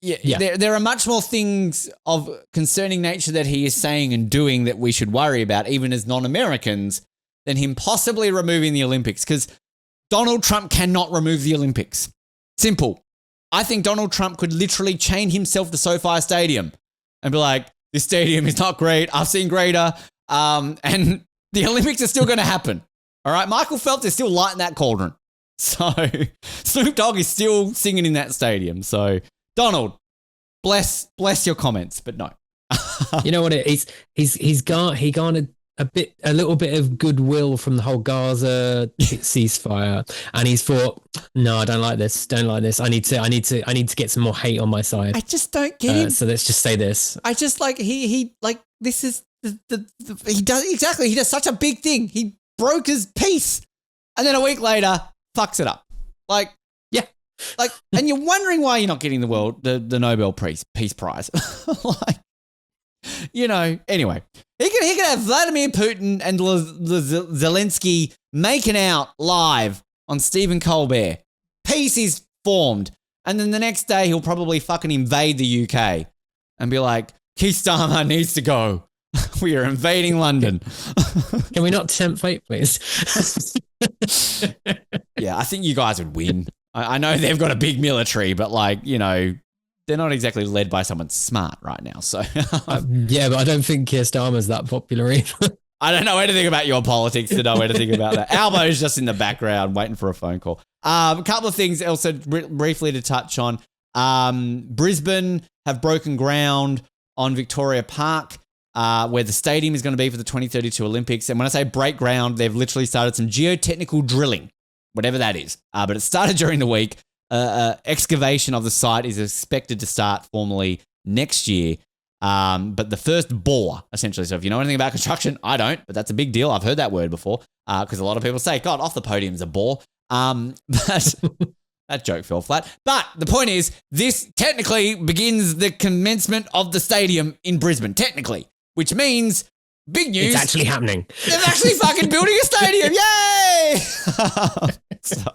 There are much more things of concerning nature that he is saying and doing that we should worry about, even as non-Americans, than him possibly removing the Olympics, because Donald Trump cannot remove the Olympics. Simple. I think Donald Trump could literally chain himself to SoFi Stadium and be like, this stadium is not great. I've seen greater. And the Olympics are still going to happen. All right. Michael Phelps is still lighting that cauldron. So Snoop Dogg is still singing in that stadium. So Donald, bless your comments, but no. You know what it is? He garnered a little bit of goodwill from the whole Gaza ceasefire, and he's thought, no, I don't like this. I need to get some more hate on my side. I just don't get him. So let's just say this. I just like he like this is he does such a big thing. He broke his peace, and then a week later fucks it up. Like, yeah, like, and you're wondering why you're not getting the Nobel Peace Prize. Like, you know, anyway, he could have Vladimir Putin and Zelensky making out live on Stephen Colbert. Peace is formed. And then the next day he'll probably fucking invade the UK and be like, Keir Starmer needs to go. We are invading London. Can we not tempt fate, please? Yeah, I think you guys would win. I know they've got a big military, but like, you know, they're not exactly led by someone smart right now. So yeah, but I don't think Keir Starmer's that popular either. I don't know anything about your politics to know anything about that. Albo's just in the background waiting for a phone call. A couple of things also briefly to touch on. Brisbane have broken ground on Victoria Park, where the stadium is going to be for the 2032 Olympics. And when I say break ground, they've literally started some geotechnical drilling, whatever that is. But it started during the week. Excavation of the site is expected to start formally next year. But the first bore, essentially. So if you know anything about construction, I don't, but that's a big deal. I've heard that word before because a lot of people say, God, off the podium's a bore. But that joke fell flat. But the point is, this technically begins the commencement of the stadium in Brisbane, technically, which means big news. It's actually happening. They're actually fucking building a stadium. Yay! So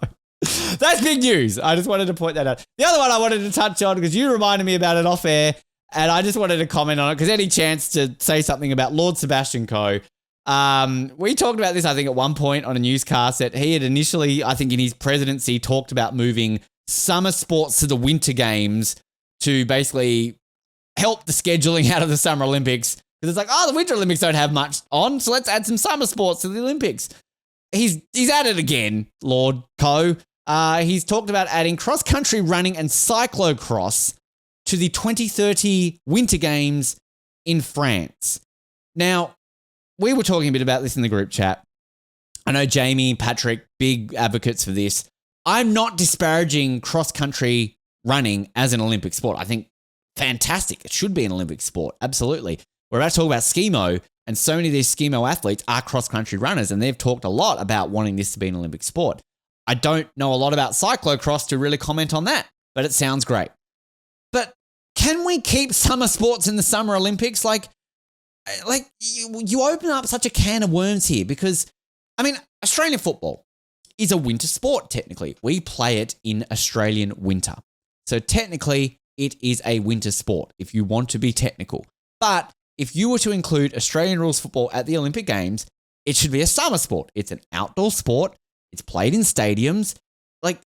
that's big news. I just wanted to point that out. The other one I wanted to touch on, because you reminded me about it off air, and I just wanted to comment on it, because any chance to say something about Lord Sebastian Coe. We talked about this, I think, at one point on a newscast that he had initially, I think in his presidency, talked about moving summer sports to the winter games to basically help the scheduling out of the Summer Olympics. Because it's like, the Winter Olympics don't have much on, so let's add some summer sports to the Olympics. He's at it again, Lord Coe. He's talked about adding cross-country running and cyclocross to the 2030 Winter Games in France. Now, we were talking a bit about this in the group chat. I know Jamie, Patrick, big advocates for this. I'm not disparaging cross-country running as an Olympic sport. I think fantastic. It should be an Olympic sport. Absolutely. We're about to talk about Ski Mo, and so many of these Ski Mo athletes are cross-country runners, and they've talked a lot about wanting this to be an Olympic sport. I don't know a lot about cyclocross to really comment on that, but it sounds great. But can we keep summer sports in the Summer Olympics? Like you open up such a can of worms here because, I mean, Australian football is a winter sport, technically. We play it in Australian winter. So technically, it is a winter sport if you want to be technical. But if you were to include Australian rules football at the Olympic Games, it should be a summer sport. It's an outdoor sport. It's played in stadiums. Like,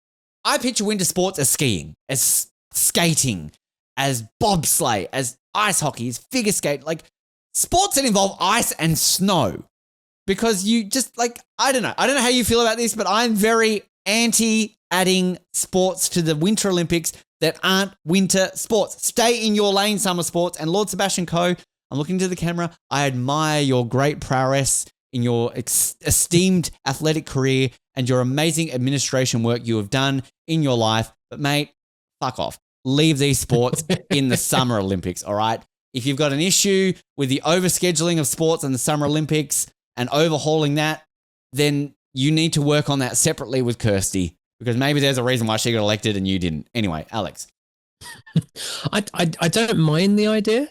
I picture winter sports as skiing, as skating, as bobsleigh, as ice hockey, as figure skate, like sports that involve ice and snow. Because you just, like, I don't know how you feel about this, but I'm very anti adding sports to the Winter Olympics that aren't winter sports. Stay in your lane, summer sports. And Lord Sebastian Coe, I'm looking to the camera. I admire your great prowess in your esteemed athletic career and your amazing administration work you have done in your life. But mate, fuck off. Leave these sports in the Summer Olympics, all right? If you've got an issue with the overscheduling of sports in the Summer Olympics and overhauling that, then you need to work on that separately with Kirsty, because maybe there's a reason why she got elected and you didn't. Anyway, Alex. I don't mind the idea.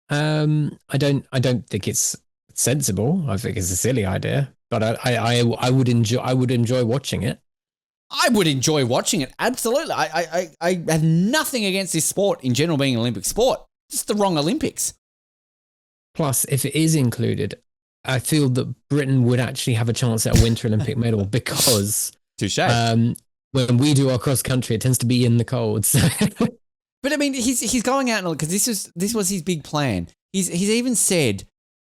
I don't think it's sensible. I think it's a silly idea, but I would enjoy watching it. I would enjoy watching it. Absolutely. I have nothing against this sport in general being an Olympic sport. Just the wrong Olympics. Plus, if it is included, I feel that Britain would actually have a chance at a Winter Olympic medal because touche. When we do our cross country, it tends to be in the cold. So. But I mean, he's going out because this was his big plan. He's even said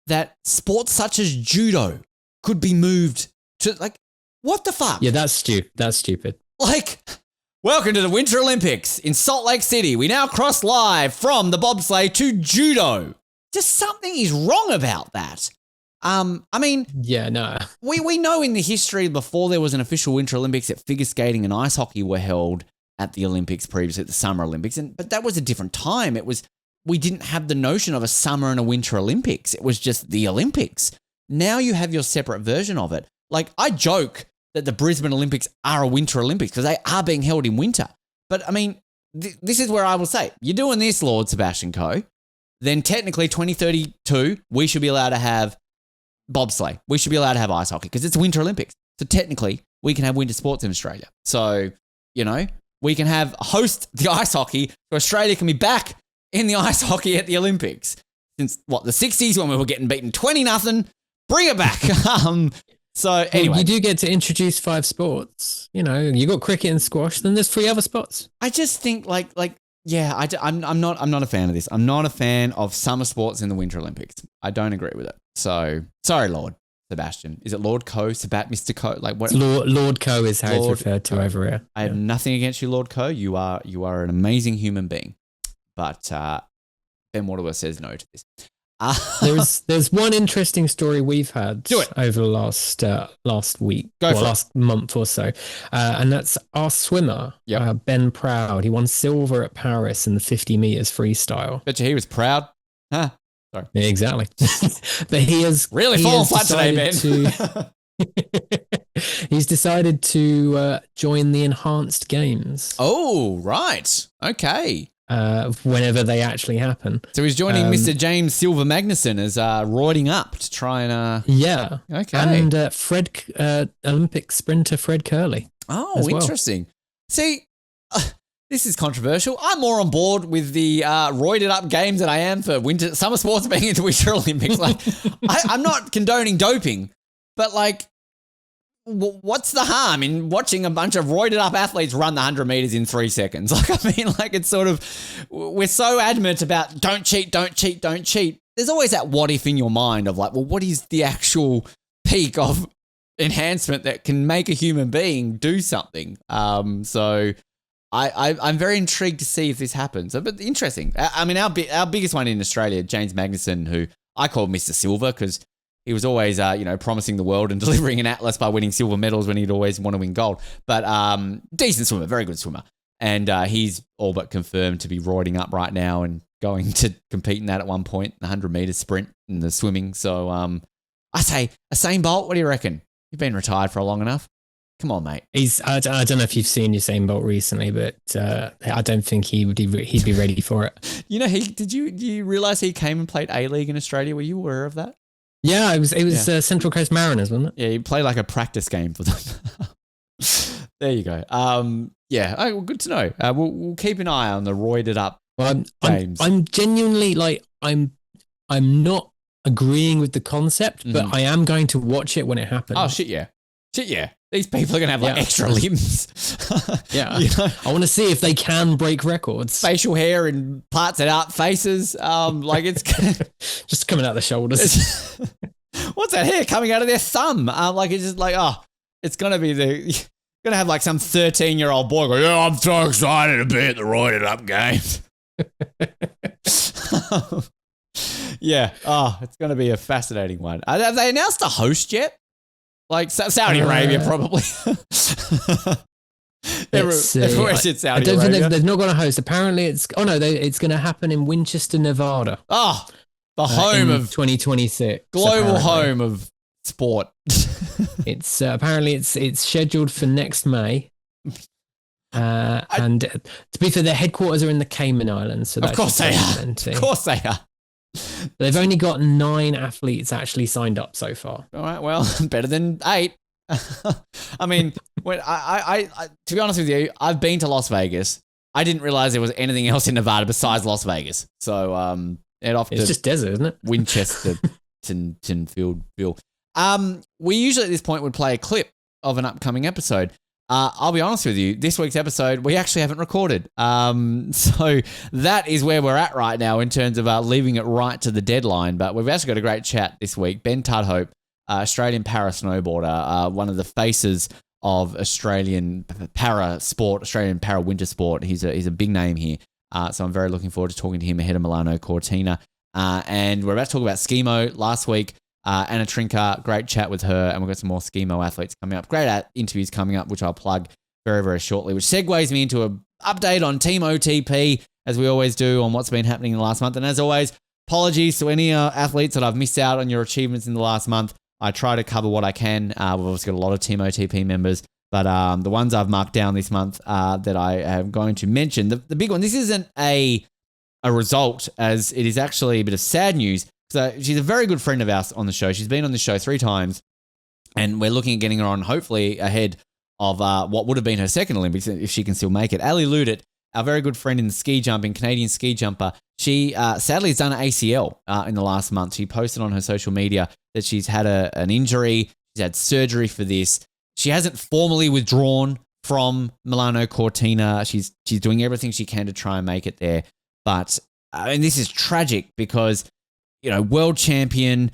that sports such as judo could be moved to, like, what the fuck? Yeah, that's stupid. Like, welcome to the Winter Olympics in Salt Lake City. We now cross live from the bobsleigh to judo. Just something is wrong about that. I mean, yeah, no. We know in the history before there was an official Winter Olympics that figure skating and ice hockey were held at the Olympics previously, at the Summer Olympics, but that was a different time. We didn't have the notion of a Summer and a Winter Olympics. It was just the Olympics. Now you have your separate version of it. Like, I joke that the Brisbane Olympics are a Winter Olympics because they are being held in winter. But I mean, this is where I will say, you're doing this, Lord Sebastian Coe, then technically 2032, we should be allowed to have bobsleigh. We should be allowed to have ice hockey because it's Winter Olympics. So technically, we can have winter sports in Australia. So, you know, we can host the ice hockey so Australia can be back in the ice hockey at the Olympics. Since, the 60s when we were getting beaten 20-0, bring it back. So anyway. Well, you do get to introduce 5 sports. You know, you got cricket and squash, then there's 3 other spots. I just think I'm not a fan of this. I'm not a fan of summer sports in the Winter Olympics. I don't agree with it. So sorry, Lord Sebastian. Is it Lord Coe? Mr. Coe? Like what? Lord Coe is how it's referred to over here. I have nothing against you, Lord Coe. You are an amazing human being. But Ben Waterworth says no to this. There's one interesting story we've had over the last week, last month or so, and that's our swimmer, Ben Proud. He won silver at Paris in the 50 meters freestyle. Bet you he was proud, huh? Sorry. Yeah, exactly. But he has really fallen flat today, Ben. He's decided to join the enhanced games. Oh, right. Okay. Whenever they actually happen. So he's joining Mr. James Silver Magnuson as roiding up to try and... Yeah. Okay. And Olympic sprinter Fred Curley. Oh, interesting. See, this is controversial. I'm more on board with the roided up games than I am for summer sports being into Winter Olympics. Like, I'm not condoning doping, but like, what's the harm in watching a bunch of roided up athletes run the 100 meters in 3 seconds? Like, I mean, like, it's sort of, we're so adamant about don't cheat, don't cheat, don't cheat. There's always that what if in your mind of like, well, what is the actual peak of enhancement that can make a human being do something? So I'm very intrigued to see if this happens. But interesting. I mean, our biggest one in Australia, James Magnussen, who I call Mr. Silver because he was always, promising the world and delivering an atlas by winning silver medals when he'd always want to win gold. But decent swimmer, very good swimmer. And he's all but confirmed to be roiding up right now and going to compete in that at one point, the 100-meter sprint in the swimming. So I say, Usain Bolt, what do you reckon? You've been retired for long enough. Come on, mate. I don't know if you've seen Usain Bolt recently, but I don't think he'd be ready for it. You know, do you realise he came and played A-League in Australia? Were you aware of that? Yeah, it was Central Coast Mariners, wasn't it? Yeah, he played like a practice game for them. There you go. Well, good to know. We'll keep an eye on the roided up games. I'm genuinely like I'm not agreeing with the concept, but I am going to watch it when it happens. Oh shit yeah. These people are gonna have like extra limbs. Yeah, I want to see if they can break records. Facial hair and parts that aren't faces. Like it's just coming out the shoulders. What's that hair coming out of their thumb? Like it's just like it's gonna be gonna have like some 13-year-old boy go, yeah, I'm so excited to be at the roided up games. Yeah. Oh, it's going to be a fascinating one. Have they announced a host yet? Like Saudi Arabia, probably. Everywhere said Saudi I don't Arabia. think they've not got a host. Apparently, it's going to happen in Winchester, Nevada. Oh, the home of 2026. Global home of sport. It's apparently it's scheduled for next May. And to be fair, their headquarters are in the Cayman Islands. So of course they are. Of course they are. They've only got 9 athletes actually signed up so far. All right, well, better than 8. I mean, when I to be honest with you, I've been to Las Vegas. I didn't realize there was anything else in Nevada besides Las Vegas. So it's just desert, isn't it? Winchester, Field. We usually at this point would play a clip of an upcoming episode. I'll be honest with you, this week's episode, we actually haven't recorded. So that is where we're at right now in terms of leaving it right to the deadline. But we've actually got a great chat this week. Ben Tudhope, Australian para snowboarder, one of the faces of Australian para sport, Australian para winter sport. He's a big name here. So I'm very looking forward to talking to him ahead of Milano Cortina. And we're about to talk about skimo last week. Anna Trinker, great chat with her, and we've got some more skimo athletes coming up. Great interviews coming up, which I'll plug very, very shortly, which segues me into an update on Team OTP, as we always do, on what's been happening in the last month. And as always, apologies to any athletes that I've missed out on your achievements in the last month. I try to cover what I can. We've obviously got a lot of Team OTP members, but the ones I've marked down this month that I am going to mention, the big one, this isn't a result, as it is actually a bit of sad news. So she's a very good friend of ours on the show. She's been on the show 3 times, and we're looking at getting her on hopefully ahead of what would have been her second Olympics if she can still make it. Ali Ludit, our very good friend in the ski jumping, Canadian ski jumper, she sadly has done an ACL in the last month. She posted on her social media that she's had an injury. She's had surgery for this. She hasn't formally withdrawn from Milano Cortina. She's doing everything she can to try and make it there. But and this is tragic because, world champion.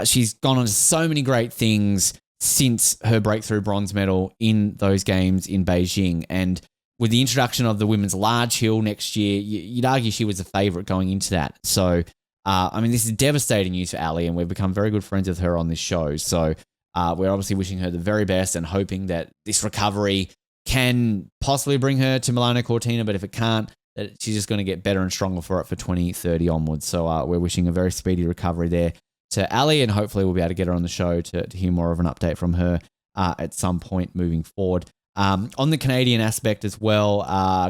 She's gone on to so many great things since her breakthrough bronze medal in those games in Beijing. And with the introduction of the women's large hill next year, you'd argue she was a favourite going into that. So, this is devastating news for Ali, and we've become very good friends with her on this show. So we're obviously wishing her the very best and hoping that this recovery can possibly bring her to Milano Cortina, but if it can't, that she's just going to get better and stronger for it for 2030 onwards. So we're wishing a very speedy recovery there to Ali, and hopefully we'll be able to get her on the show to hear more of an update from her at some point moving forward. On the Canadian aspect as well,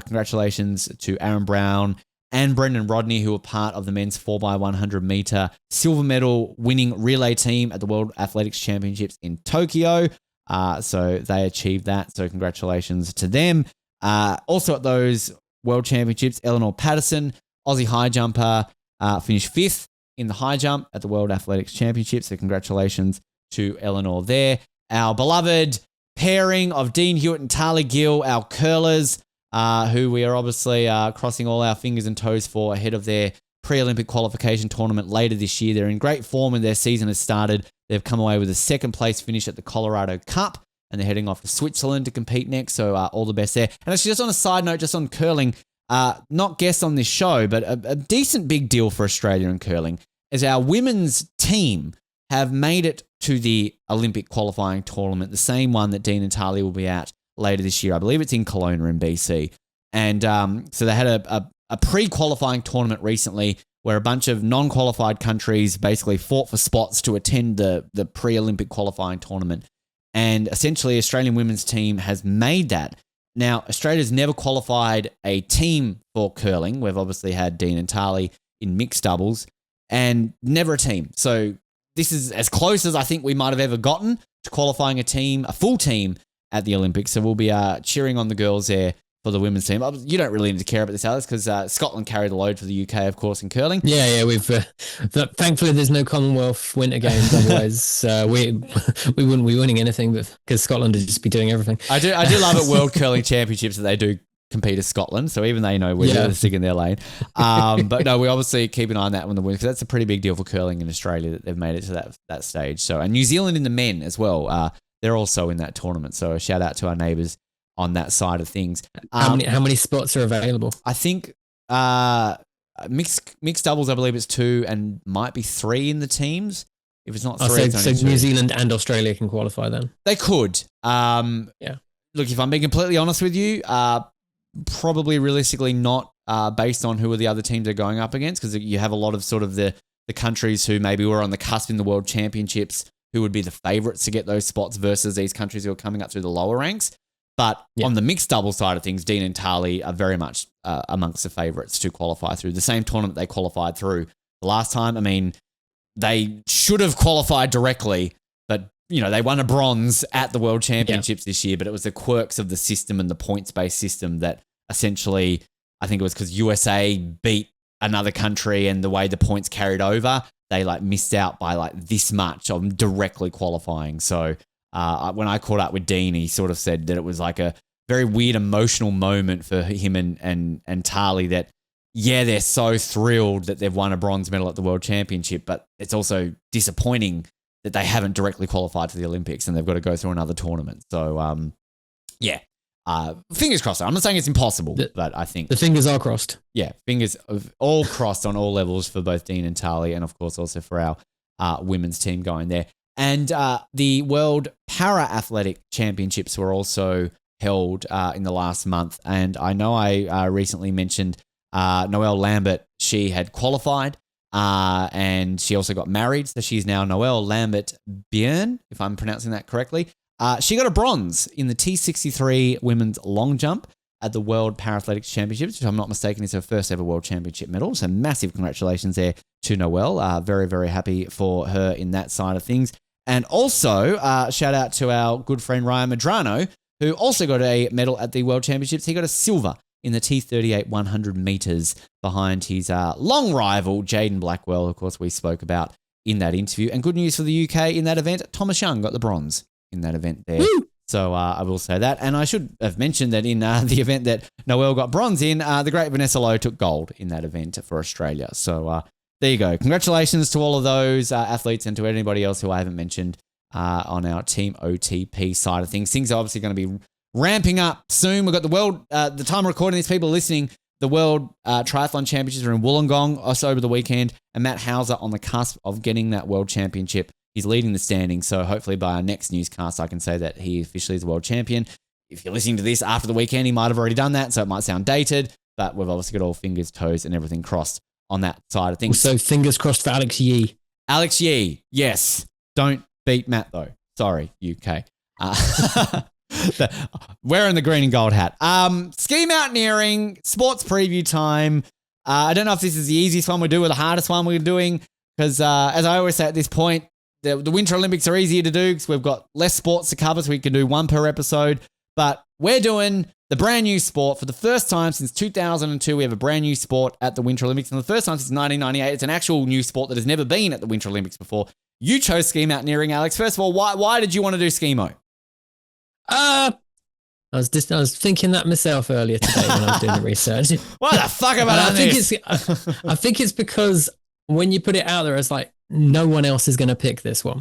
congratulations to Aaron Brown and Brendan Rodney, who were part of the men's 4x100 meter silver medal winning relay team at the World Athletics Championships in Tokyo. So they achieved that. So congratulations to them. Also at those World Championships, Eleanor Patterson, Aussie high jumper, finished 5th in the high jump at the World Athletics Championships. So congratulations to Eleanor there. Our beloved pairing of Dean Hewitt and Tali Gill, our curlers, who we are obviously crossing all our fingers and toes for ahead of their pre-Olympic qualification tournament later this year. They're in great form and their season has started. They've come away with a second place finish at the Colorado Cup and they're heading off to Switzerland to compete next. So all the best there. And actually, just on a side note, just on curling, not guests on this show, but a decent big deal for Australia in curling is our women's team have made it to the Olympic qualifying tournament, the same one that Dean and Tali will be at later this year. I believe it's in Kelowna in BC. And so they had a pre-qualifying tournament recently where a bunch of non-qualified countries basically fought for spots to attend the pre-Olympic qualifying tournament. And essentially, Australian women's team has made that. Now, Australia's never qualified a team for curling. We've obviously had Dean and Tali in mixed doubles and never a team. So this is as close as I think we might have ever gotten to qualifying a team, a full team at the Olympics. So we'll be cheering on the girls there for the women's team. You don't really need to care about this, Alex, because Scotland carried the load for the UK, of course, in curling. Yeah, we've thankfully there's no Commonwealth Winter Games. Otherwise, we wouldn't be winning anything, but because Scotland would just be doing everything. I do love at World Curling Championships that they do compete as Scotland, so even they know we're sticking their lane. But no, we obviously keep an eye on that when the win, because that's a pretty big deal for curling in Australia that they've made it to that stage. So, and New Zealand in the men as well, they're also in that tournament. So a shout out to our neighbours on that side of things. How many spots are available? I think mixed doubles, I believe it's 2 and might be 3 in the teams. If it's not 3, so New Zealand and Australia can qualify then? They could. Yeah. Look, if I'm being completely honest with you, probably realistically not based on who are the other teams they're going up against, because you have a lot of sort of the countries who maybe were on the cusp in the World Championships who would be the favourites to get those spots versus these countries who are coming up through the lower ranks. But on the mixed double side of things, Dean and Tali are very much amongst the favourites to qualify through the same tournament they qualified through the last time. I mean, they should have qualified directly, but they won a bronze at the World Championships this year, but it was the quirks of the system and the points-based system that essentially, I think it was because USA beat another country and the way the points carried over, they missed out by this much of directly qualifying. So when I caught up with Dean, he sort of said that it was a very weird emotional moment for him and Tali that, they're so thrilled that they've won a bronze medal at the World Championship, but it's also disappointing that they haven't directly qualified for the Olympics and they've got to go through another tournament. So, fingers crossed. I'm not saying it's impossible, but I think the fingers are crossed. Yeah, fingers all crossed on all levels for both Dean and Tali, and of course also for our women's team going there. And the World Para Athletic Championships were also held in the last month. And I know I recently mentioned Noelle Lambert. She had qualified and she also got married. So she's now Noelle Lambert Byrne, if I'm pronouncing that correctly. She got a bronze in the T63 women's long jump at the World Para-Athletics Championships, which I'm not mistaken is her first ever World Championship medal. So massive congratulations there to Noelle. Very, very happy for her in that side of things. And also, shout out to our good friend Ryan Medrano, who also got a medal at the World Championships. He got a silver in the T38 100 metres behind his long rival, Jaden Blackwell, of course, we spoke about in that interview. And good news for the UK in that event, Thomas Young got the bronze in that event there. Woo! So I will say that. And I should have mentioned that in the event that Noelle got bronze in, the great Vanessa Lowe took gold in that event for Australia. So there you go. Congratulations to all of those athletes and to anybody else who I haven't mentioned on our Team OTP side of things. Things are obviously going to be ramping up soon. We've got the world, the time of recording these, people listening, the World Triathlon Championships are in Wollongong also over the weekend, and Matt Hauser on the cusp of getting that World Championship. He's leading the standings, so hopefully by our next newscast, I can say that he officially is the world champion. If you're listening to this after the weekend, he might have already done that, so it might sound dated, but we've obviously got all fingers, toes, and everything crossed on that side of things. Also, fingers crossed for Alex Yee. Alex Yee, yes. Don't beat Matt, though. Sorry, UK. Wearing the green and gold hat. Ski Mountaineering, sports preview time. I don't know if this is the easiest one we do or the hardest one we're doing, because as I always say at this point, the Winter Olympics are easier to do because we've got less sports to cover, so we can do one per episode. But we're doing the brand new sport. For the first time since 2002, we have a brand new sport at the Winter Olympics. And the first time since 1998, it's an actual new sport that has never been at the Winter Olympics before. You chose ski mountaineering, Alex. First of all, why did you want to do skimo? I was thinking that myself earlier today when I was doing the research. What the fuck about this? I think it's because when you put it out there, it's like no one else is going to pick this one.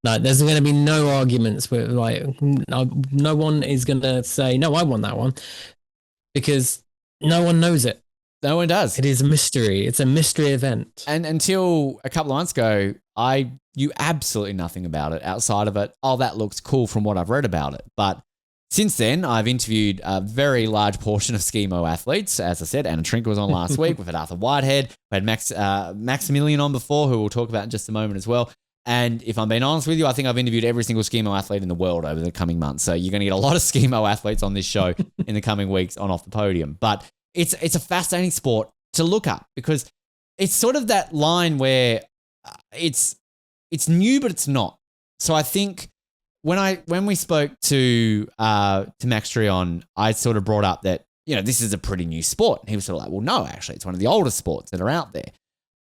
Like, there's going to be no arguments with no one is going to say no, I want that one, because no one knows it. No one does. It is a mystery. It's a mystery event. And until a couple of months ago, I knew absolutely nothing about it outside of it. Oh, that looks cool from what I've read about it. But since then, I've interviewed a very large portion of skimo athletes. As I said, Anna Trinker was on last week. We've had Arthur Whitehead. We had Maximilian on before, who we'll talk about in just a moment as well. And if I'm being honest with you, I think I've interviewed every single skimo athlete in the world over the coming months. So you're going to get a lot of skimo athletes on this show in the coming weeks on Off the Podium. But it's a fascinating sport to look up, because it's sort of that line where it's new, but it's not. So I think when we spoke to Max Trion, I sort of brought up that, this is a pretty new sport. And he was sort of like, well, no, actually, it's one of the oldest sports that are out there.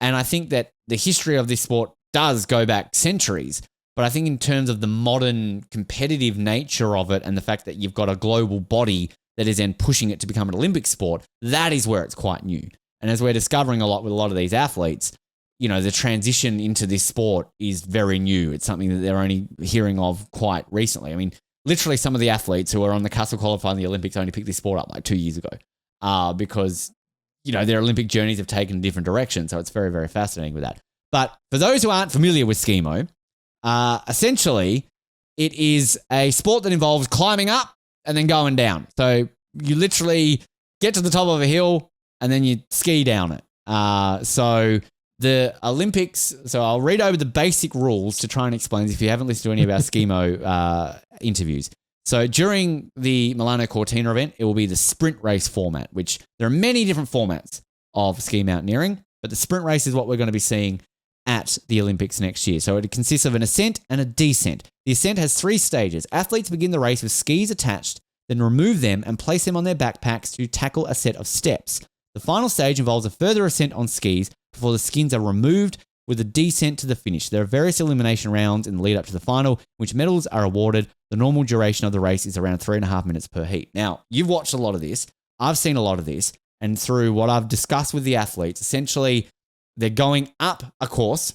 And I think that the history of this sport does go back centuries. But I think in terms of the modern competitive nature of it and the fact that you've got a global body that is then pushing it to become an Olympic sport, that is where it's quite new. And as we're discovering a lot with a lot of these athletes, the transition into this sport is very new. It's something that they're only hearing of quite recently. I mean, literally some of the athletes who are on the cusp of qualifying the Olympics only picked this sport up like 2 years ago because, their Olympic journeys have taken a different direction. So it's very, very fascinating with that. But for those who aren't familiar with skimo, essentially it is a sport that involves climbing up and then going down. So you literally get to the top of a hill and then you ski down it. So the Olympics, so I'll read over the basic rules to try and explain this if you haven't listened to any of our skimo interviews. So during the Milano Cortina event, it will be the sprint race format, which there are many different formats of ski mountaineering, but the sprint race is what we're going to be seeing at the Olympics next year. So it consists of an ascent and a descent. The ascent has 3 stages. Athletes begin the race with skis attached, then remove them and place them on their backpacks to tackle a set of steps. The final stage involves a further ascent on skis before the skins are removed with a descent to the finish. There are various elimination rounds in the lead up to the final, which medals are awarded. The normal duration of the race is around 3.5 minutes per heat. Now, you've watched a lot of this. I've seen a lot of this. And through what I've discussed with the athletes, essentially they're going up a course.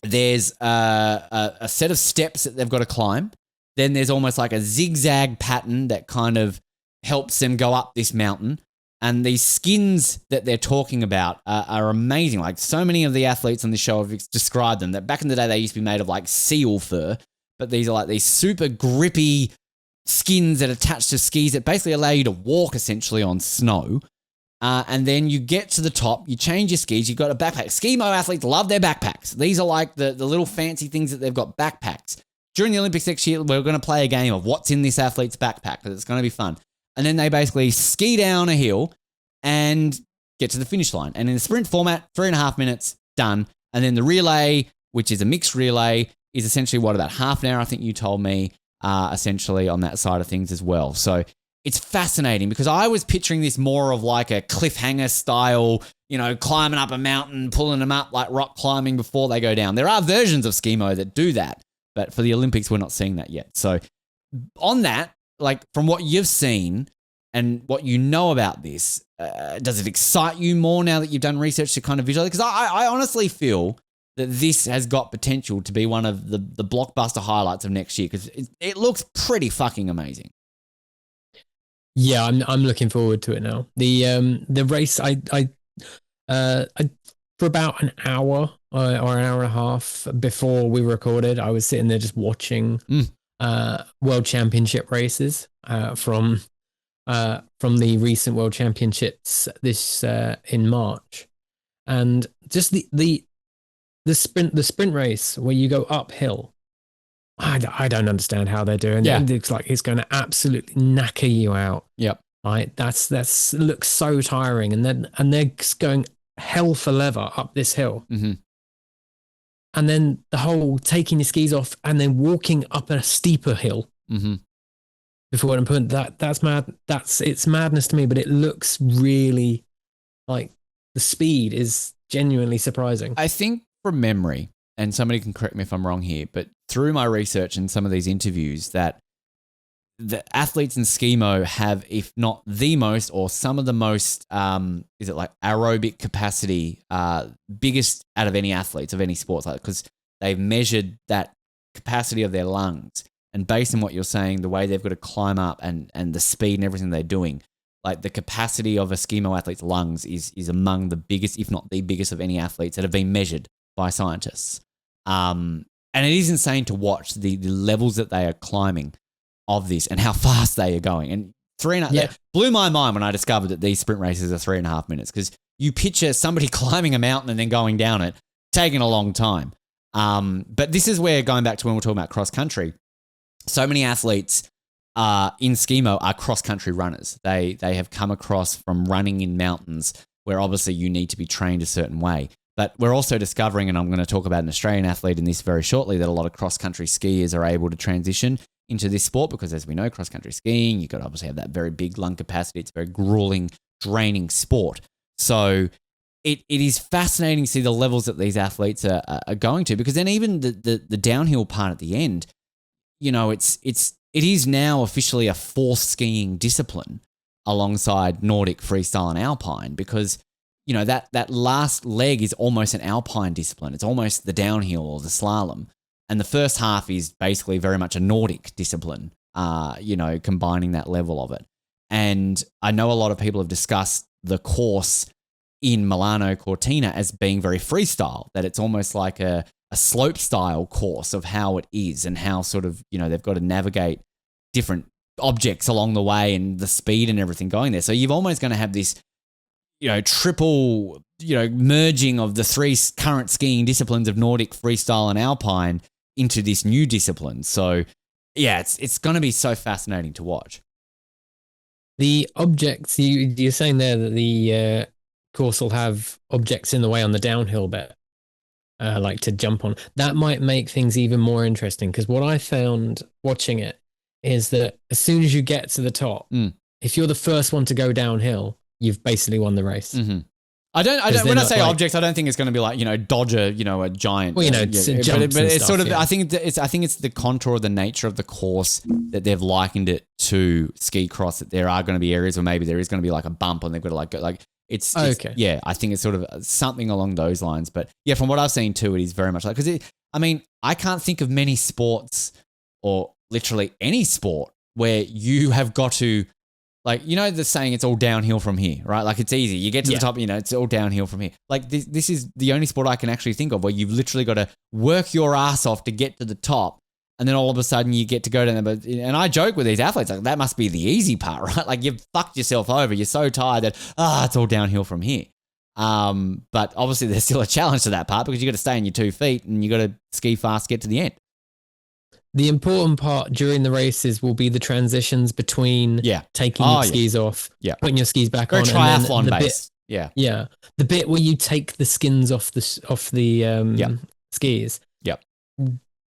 There's a set of steps that they've got to climb. Then there's almost like a zigzag pattern that kind of helps them go up this mountain. And these skins that they're talking about are amazing. Like, so many of the athletes on this show have described them that back in the day they used to be made of like seal fur, but these are like these super grippy skins that attach to skis that basically allow you to walk essentially on snow. And then you get to the top, you change your skis, you've got a backpack. Skimo athletes love their backpacks. These are like the little fancy things that they've got, backpacks. During the Olympics next year, we're going to play a game of what's in this athlete's backpack, because it's going to be fun. And then they basically ski down a hill and get to the finish line. And in the sprint format, 3.5 minutes, done. And then the relay, which is a mixed relay, is essentially about half an hour, I think you told me, essentially on that side of things as well. So it's fascinating, because I was picturing this more of like a cliffhanger style, climbing up a mountain, pulling them up like rock climbing before they go down. There are versions of skimo that do that, but for the Olympics, we're not seeing that yet. So on that, like, from what you've seen and what you know about this, does it excite you more now that you've done research to kind of visualize? Because I honestly feel that this has got potential to be one of the blockbuster highlights of next year, because it looks pretty fucking amazing. Yeah, I'm looking forward to it now. The race, I for about an hour or an hour and a half before we recorded, I was sitting there just watching World Championship races from the recent World Championships this in March, and just the sprint race where you go uphill. I don't understand how they're doing. Yeah. It looks like it's going to absolutely knacker you out. Yep. Right. That's looks so tiring, and they're just going hell for leather up this hill. Mm-hmm. And then the whole taking your skis off and then walking up a steeper hill. Mm-hmm. before and put that's mad. It's madness to me, but it looks really like the speed is genuinely surprising. I think from memory, and somebody can correct me if I'm wrong here, but through my research and some of these interviews, that the athletes in skimo have, if not the most, or some of the most, is it like aerobic capacity, biggest out of any athletes of any sports, like, because they've measured that capacity of their lungs, and based on what you're saying, the way they've got to climb up and the speed and everything they're doing, like the capacity of a skimo athlete's lungs is among the biggest, if not the biggest, of any athletes that have been measured by scientists. And it is insane to watch the levels that they are climbing of this and how fast they are going. And that blew my mind when I discovered that these sprint races are 3.5 minutes, because you picture somebody climbing a mountain and then going down it, taking a long time. But this is where, going back to when we're talking about cross country, so many athletes in skimo are cross country runners. They have come across from running in mountains where obviously you need to be trained a certain way. But we're also discovering, and I'm going to talk about an Australian athlete in this very shortly, that a lot of cross country skiers are able to transition into this sport, because as we know, cross country skiing, you've got to obviously have that very big lung capacity. It's a very grueling, draining sport. So it is fascinating to see the levels that these athletes are going to, because then even the downhill part at the end, you know, it is now officially a fourth skiing discipline alongside Nordic, freestyle, and alpine, because, you know, that last leg is almost an alpine discipline. It's almost the downhill or the slalom. And the first half is basically very much a Nordic discipline, you know, combining that level of it. And I know a lot of people have discussed the course in Milano Cortina as being very freestyle, that it's almost like a slope style course of how it is and how sort of, you know, they've got to navigate different objects along the way and the speed and everything going there. So you've almost going to have this, you know, triple, you know, merging of the three current skiing disciplines of Nordic, freestyle, and alpine into this new discipline. So yeah, it's going to be so fascinating to watch. The objects, you're saying there that the course will have objects in the way on the downhill bit, like to jump on. That might make things even more interesting, because what I found watching it is that as soon as you get to the top, if you're the first one to go downhill, you've basically won the race. Mm-hmm. I don't. When I say objects, I don't think it's going to be like, you know, dodge a giant. Well, you know, but it's sort of. Yeah. I think it's the contour, the nature of the course that they've likened it to ski cross. That there are going to be areas where maybe there is going to be like a bump, and they've got to like go like. It's okay. Yeah, I think it's sort of something along those lines. But yeah, from what I've seen too, it is very much like, because I mean, I can't think of many sports, or literally any sport, where you have got to, like, you know, the saying, it's all downhill from here, right? Like, it's easy. You get to the top, you know, it's all downhill from here. Like, this is the only sport I can actually think of where you've literally got to work your ass off to get to the top, and then all of a sudden you get to go down there. And I joke with these athletes, like, that must be the easy part, right? Like, you've fucked yourself over. You're so tired that, it's all downhill from here. But obviously there's still a challenge to that part, because you got to stay on your 2 feet and you got to ski fast, get to the end. The important part during the races will be the transitions between taking your skis off, putting your skis back on, triathlon and then base. The bit where you take the skins off the skis. Yep.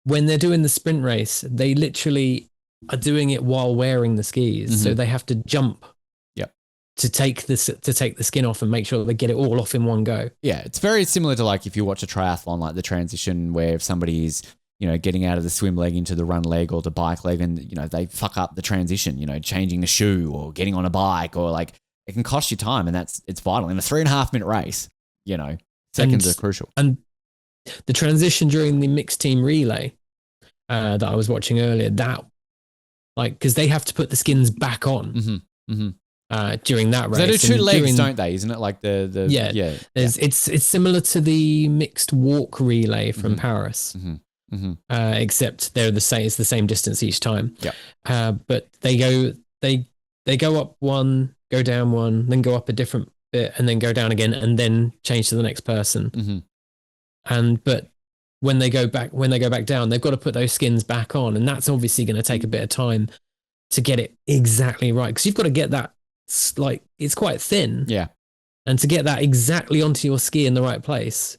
When they're doing the sprint race, they literally are doing it while wearing the skis, so they have to jump. To take the skin off and make sure they get it all off in one go. Yeah, it's very similar to, like, if you watch a triathlon, like the transition where if somebody is, you know, getting out of the swim leg into the run leg or the bike leg, and, you know, they fuck up the transition, you know, changing a shoe or getting on a bike, or like, it can cost you time, and it's vital in a 3.5 minute race. You know, seconds are crucial. And the transition during the mixed team relay that I was watching earlier, that, like, because they have to put the skins back on. During that race. They do two legs, don't they? Isn't it like the It's similar to the mixed walk relay from Paris, except they're the same. It's the same distance each time. But they go up one, go down one, then go up a different bit, and then go down again, and then change to the next person. But when they go back down, they've got to put those skins back on, and that's obviously going to take a bit of time to get it exactly right, because you've got to get that. Like, it's quite thin, and to get that exactly onto your ski in the right place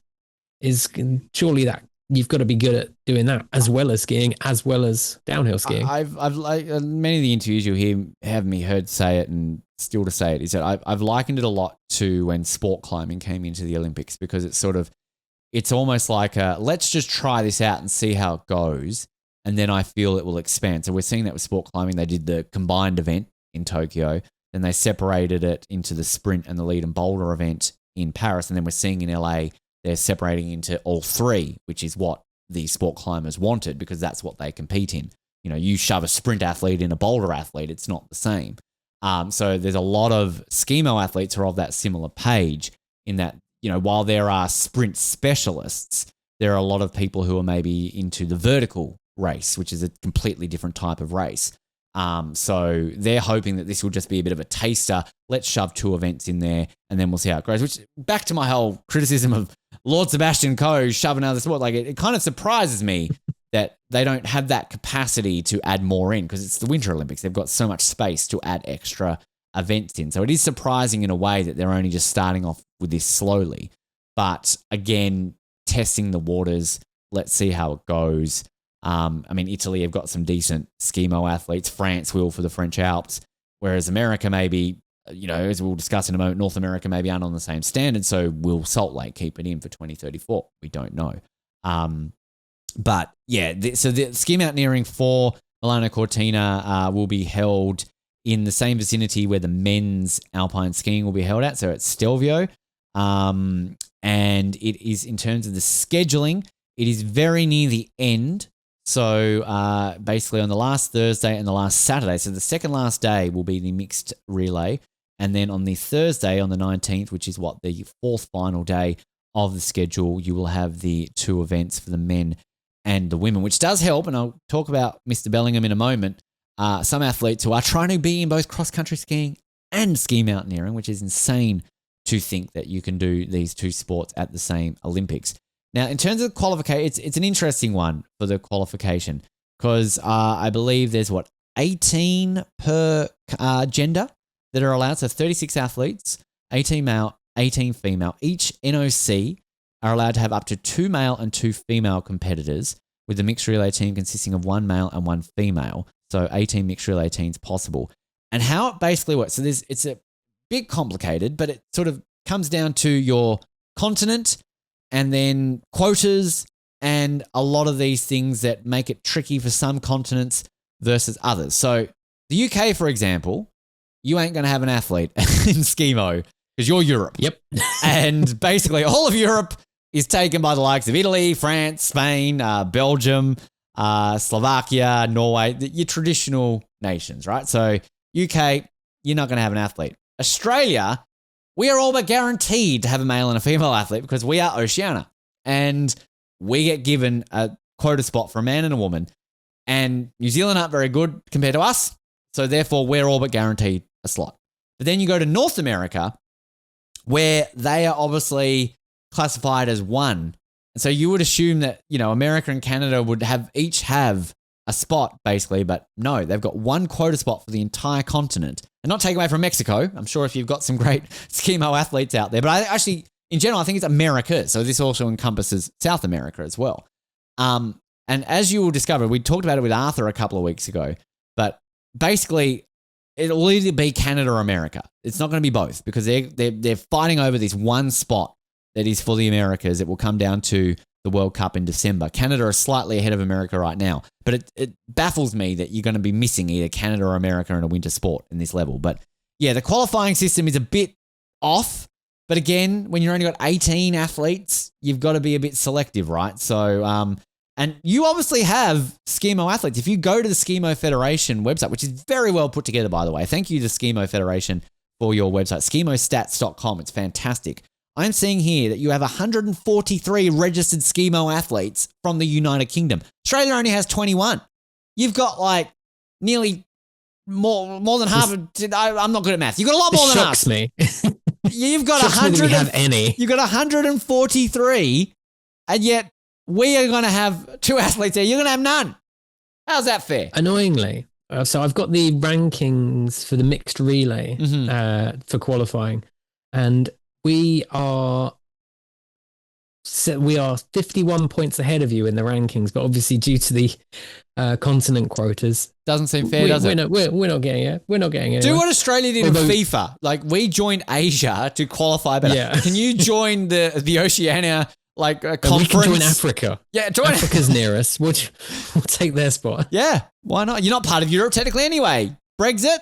is surely that you've got to be good at doing that as well as skiing, as well as downhill skiing. I've like many of the interviews you'll have me heard say it, and still to say it, is that I've likened it a lot to when sport climbing came into the Olympics, because it's almost like let's just try this out and see how it goes, and then I feel it will expand. So we're seeing that with sport climbing. They did the combined event in Tokyo, then they separated it into the sprint and the lead and boulder event in Paris, and then we're seeing in LA they're separating into all three, which is what the sport climbers wanted, because that's what they compete in. You know, you shove a sprint athlete in a boulder athlete, it's not the same. So there's a lot of skimo athletes who are of that similar page, in that, you know, while there are sprint specialists, there are a lot of people who are maybe into the vertical race, which is a completely different type of race. So they're hoping that this will just be a bit of a taster. Let's shove 2 events in there and then we'll see how it goes. Which, back to my whole criticism of Lord Sebastian Coe shoving out the sport, like it kind of surprises me that they don't have that capacity to add more in, because it's the Winter Olympics. They've got so much space to add extra events in. So it is surprising in a way that they're only just starting off with this slowly. But again, testing the waters, let's see how it goes. I mean, Italy have got some decent skimo athletes. France will for the French Alps, whereas America maybe, you know, as we'll discuss in a moment, North America maybe aren't on the same standard. So will Salt Lake keep it in for 2034? We don't know. But yeah, so the Ski Mountaineering for Milano Cortina will be held in the same vicinity where the men's alpine skiing will be held at. So at Stelvio. And it is, in terms of the scheduling, it is very near the end. So basically on the last Thursday and the last Saturday, so the second last day will be the mixed relay. And then on the Thursday, on the 19th, which is the 4th final day of the schedule, you will have the 2 events for the men and the women, which does help. And I'll talk about Mr. Bellingham in a moment. Some athletes who are trying to be in both cross-country skiing and ski mountaineering, which is insane to think that you can do these 2 sports at the same Olympics. Now, in terms of qualification, it's an interesting one for the qualification, because I believe there's 18 per gender that are allowed. So 36 athletes, 18 male, 18 female. Each NOC are allowed to have up to 2 male and 2 female competitors, with the mixed relay team consisting of 1 male and 1 female. So 18 mixed relay teams possible. And how it basically works, so it's a bit complicated, but it sort of comes down to your continent and then quotas and a lot of these things that make it tricky for some continents versus others. So the UK, for example, you ain't going to have an athlete in skimo because you're Europe. Yep. And basically all of Europe is taken by the likes of Italy, France, Spain, Belgium, Slovakia, Norway, your traditional nations, right? So UK, you're not going to have an athlete. Australia, we are all but guaranteed to have a male and a female athlete because we are Oceania. And we get given a quota spot for a man and a woman. And New Zealand aren't very good compared to us. So therefore, we're all but guaranteed a slot. But then you go to North America, where they are obviously classified as one. And so you would assume that, you know, America and Canada would each have a spot, basically, but no, they've got 1 quota spot for the entire continent. And not taken away from Mexico. I'm sure if you've got some great skimo athletes out there, but I actually, in general, I think it's America. So this also encompasses South America as well. And as you will discover, we talked about it with Arthur a couple of weeks ago, but basically it'll either be Canada or America. It's not going to be both, because they're fighting over this 1 spot that is for the Americas. It will come down to the World Cup in December. Canada are slightly ahead of America right now, but it baffles me that you're going to be missing either Canada or America in a winter sport in this level. But yeah, the qualifying system is a bit off, but again, when you've only got 18 athletes, you've got to be a bit selective, right? So, and you obviously have skimo athletes. If you go to the Skimo Federation website, which is very well put together, by the way, thank you to Skimo Federation for your website, skimostats.com. It's fantastic. I'm seeing here that you have 143 registered skimo athletes from the United Kingdom. Australia only has 21. You've got like nearly more than half. I'm not good at math. You've got a lot more than us. Shocks me. You've got Shocks me that we have any. You've got 143, and yet we are going to have 2 athletes there. You're going to have none. How's that fair? Annoyingly. So I've got the rankings for the mixed relay for qualifying, and we are we are 51 points ahead of you in the rankings, but obviously due to the continent quotas, Doesn't seem fair, does it? We're not getting it. We're not getting it. Do what Australia did in FIFA. Like, we joined Asia to qualify better. Yeah. Can you join the Oceania conference? We can join Africa. Yeah, join Africa's near us. We'll take their spot. Yeah, why not? You're not part of Europe technically anyway. Brexit.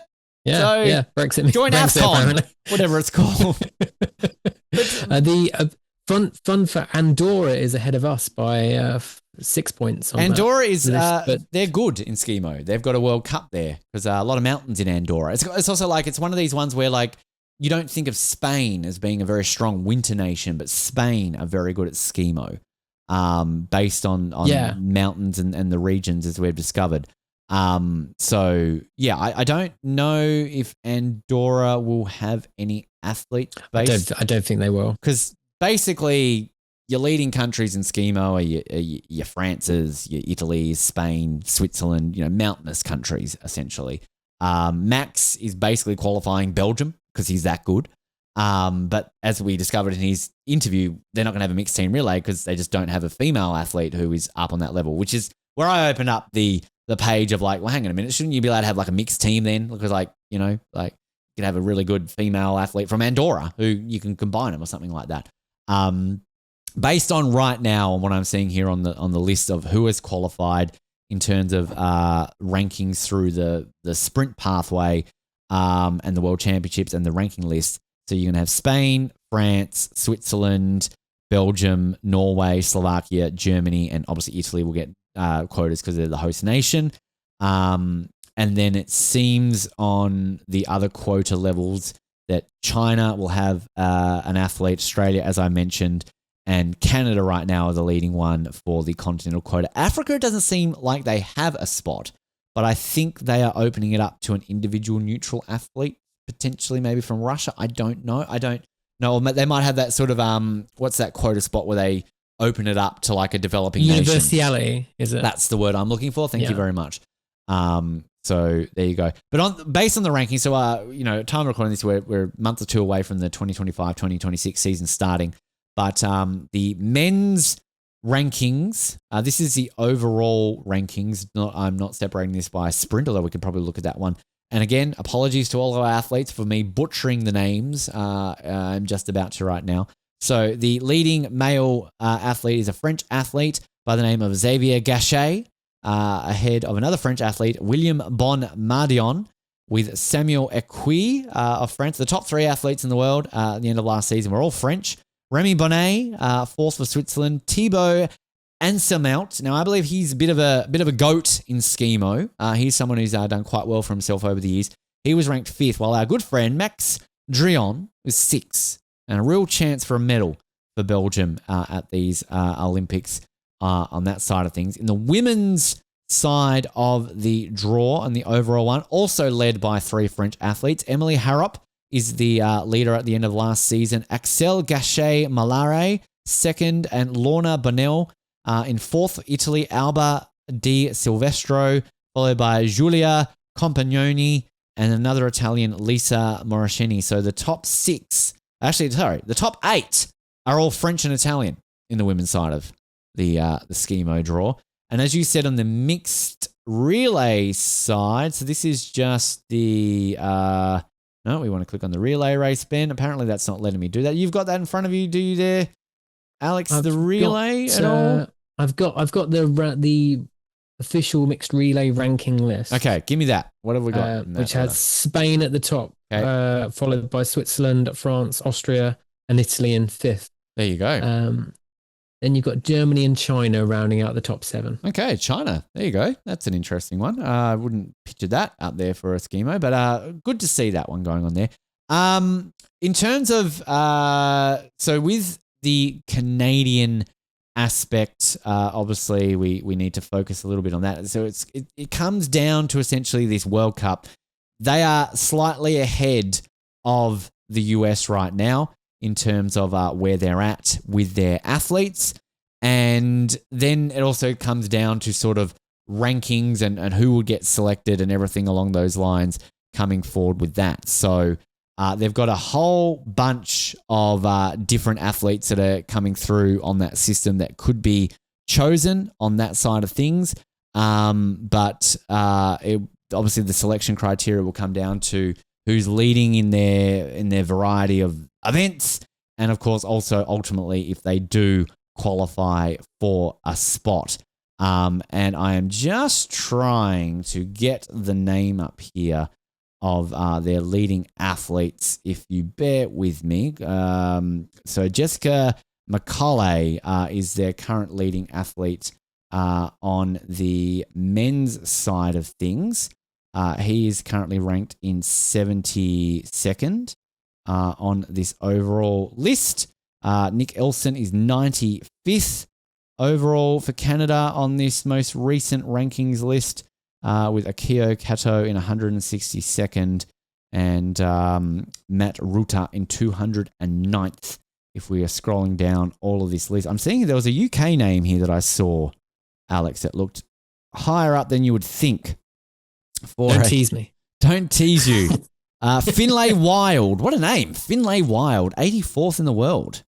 Yeah, so yeah. Brexit. Join AFCON, whatever it's called. The fun for Andorra is ahead of us by 6 points. Andorra is they're good in skimo. They've got a World Cup there because a lot of mountains in Andorra. It's also like it's one of these ones where like you don't think of Spain as being a very strong winter nation, but Spain are very good at skimo, based on mountains and the regions as we've discovered. So yeah, I don't know if Andorra will have any athletes based. I don't think they will, because basically your leading countries in skimo are your France's, your Italy's, Spain, Switzerland, mountainous countries essentially. Max is basically qualifying Belgium because he's that good. But as we discovered in his interview, they're not going to have a mixed team relay because they just don't have a female athlete who is up on that level, which is where I opened up the page of like, well, hang on a minute, shouldn't you be allowed to have like a mixed team then? Because like, you could have a really good female athlete from Andorra who you can combine them or something like that. Based on right now on what I'm seeing here on the list of who has qualified in terms of rankings through the sprint pathway and the World Championships and the ranking list. So you're going to have Spain, France, Switzerland, Belgium, Norway, Slovakia, Germany, and obviously Italy will get quotas because they're the host nation. And then it seems on the other quota levels that China will have an athlete, Australia, as I mentioned, and Canada right now are the leading one for the continental quota. Africa doesn't seem like they have a spot, but I think they are opening it up to an individual neutral athlete, potentially maybe from Russia. I don't know. They might have that sort of, what's that quota spot where they open it up to like a developing nation? Universality, is it? That's the word I'm looking for. Thank you very much. So there you go. But based on the ranking, so, time of recording this, we're a month or two away from the 2025-2026 season starting. But the men's rankings, this is the overall rankings. I'm not separating this by sprint, although we could probably look at that one. And again, apologies to all of our athletes for me butchering the names. I'm just about to right now. So the leading male athlete is a French athlete by the name of Xavier Gachet, ahead of another French athlete, William Bonmadion, with Samuel Equi of France. The top three athletes in the world at the end of last season were all French. Remy Bonnet, fourth for Switzerland. Thibaut Anselmout. Now, I believe he's a bit of a goat in skimo. He's someone who's done quite well for himself over the years. He was ranked fifth, while our good friend Max Drion was sixth, and a real chance for a medal for Belgium at these Olympics on that side of things. In the women's side of the draw and the overall one, also led by three French athletes. Emily Harrop is the leader at the end of last season. Axel Gachet-Malare, second, and Lorna Bonnell in fourth. Italy, Alba Di Silvestro, followed by Giulia Compagnoni and another Italian, Lisa Morosini. So the top the top eight are all French and Italian in the women's side of the skimo draw. And as you said on the mixed relay side, so this is just the no, we want to click on the relay race, Ben. Apparently that's not letting me do that. You've got that in front of you, do you there, Alex? The relay at all? I've got the official mixed relay ranking list. Okay, give me that. What have we got? Which has Spain at the top, followed by Switzerland, France, Austria, and Italy in fifth. There you go. Then you've got Germany and China rounding out the top seven. Okay, China. There you go. That's an interesting one. I wouldn't picture that up there for a skimo, but good to see that one going on there. In terms of, so with the Canadian aspect, obviously we need to focus a little bit on that. So it comes down to essentially this World Cup. They are slightly ahead of the US right now in terms of where they're at with their athletes. And then it also comes down to sort of rankings and who will get selected and everything along those lines coming forward with that. So They've got a whole bunch of different athletes that are coming through on that system that could be chosen on that side of things. But obviously the selection criteria will come down to who's leading in their variety of events. And of course, also ultimately, if they do qualify for a spot. And I am just trying to get the name up here of their leading athletes, if you bear with me. So Jessica McCauley is their current leading athlete on the men's side of things. He is currently ranked in 72nd on this overall list. Nick Elson is 95th overall for Canada on this most recent rankings list, with Akio Kato in 162nd and Matt Ruta in 209th. If we are scrolling down all of this list, I'm seeing there was a UK name here that I saw, Alex, that looked higher up than you would think. Don't tease me. Don't tease you. Finlay Wild. What a name. Finlay Wild, 84th in the world.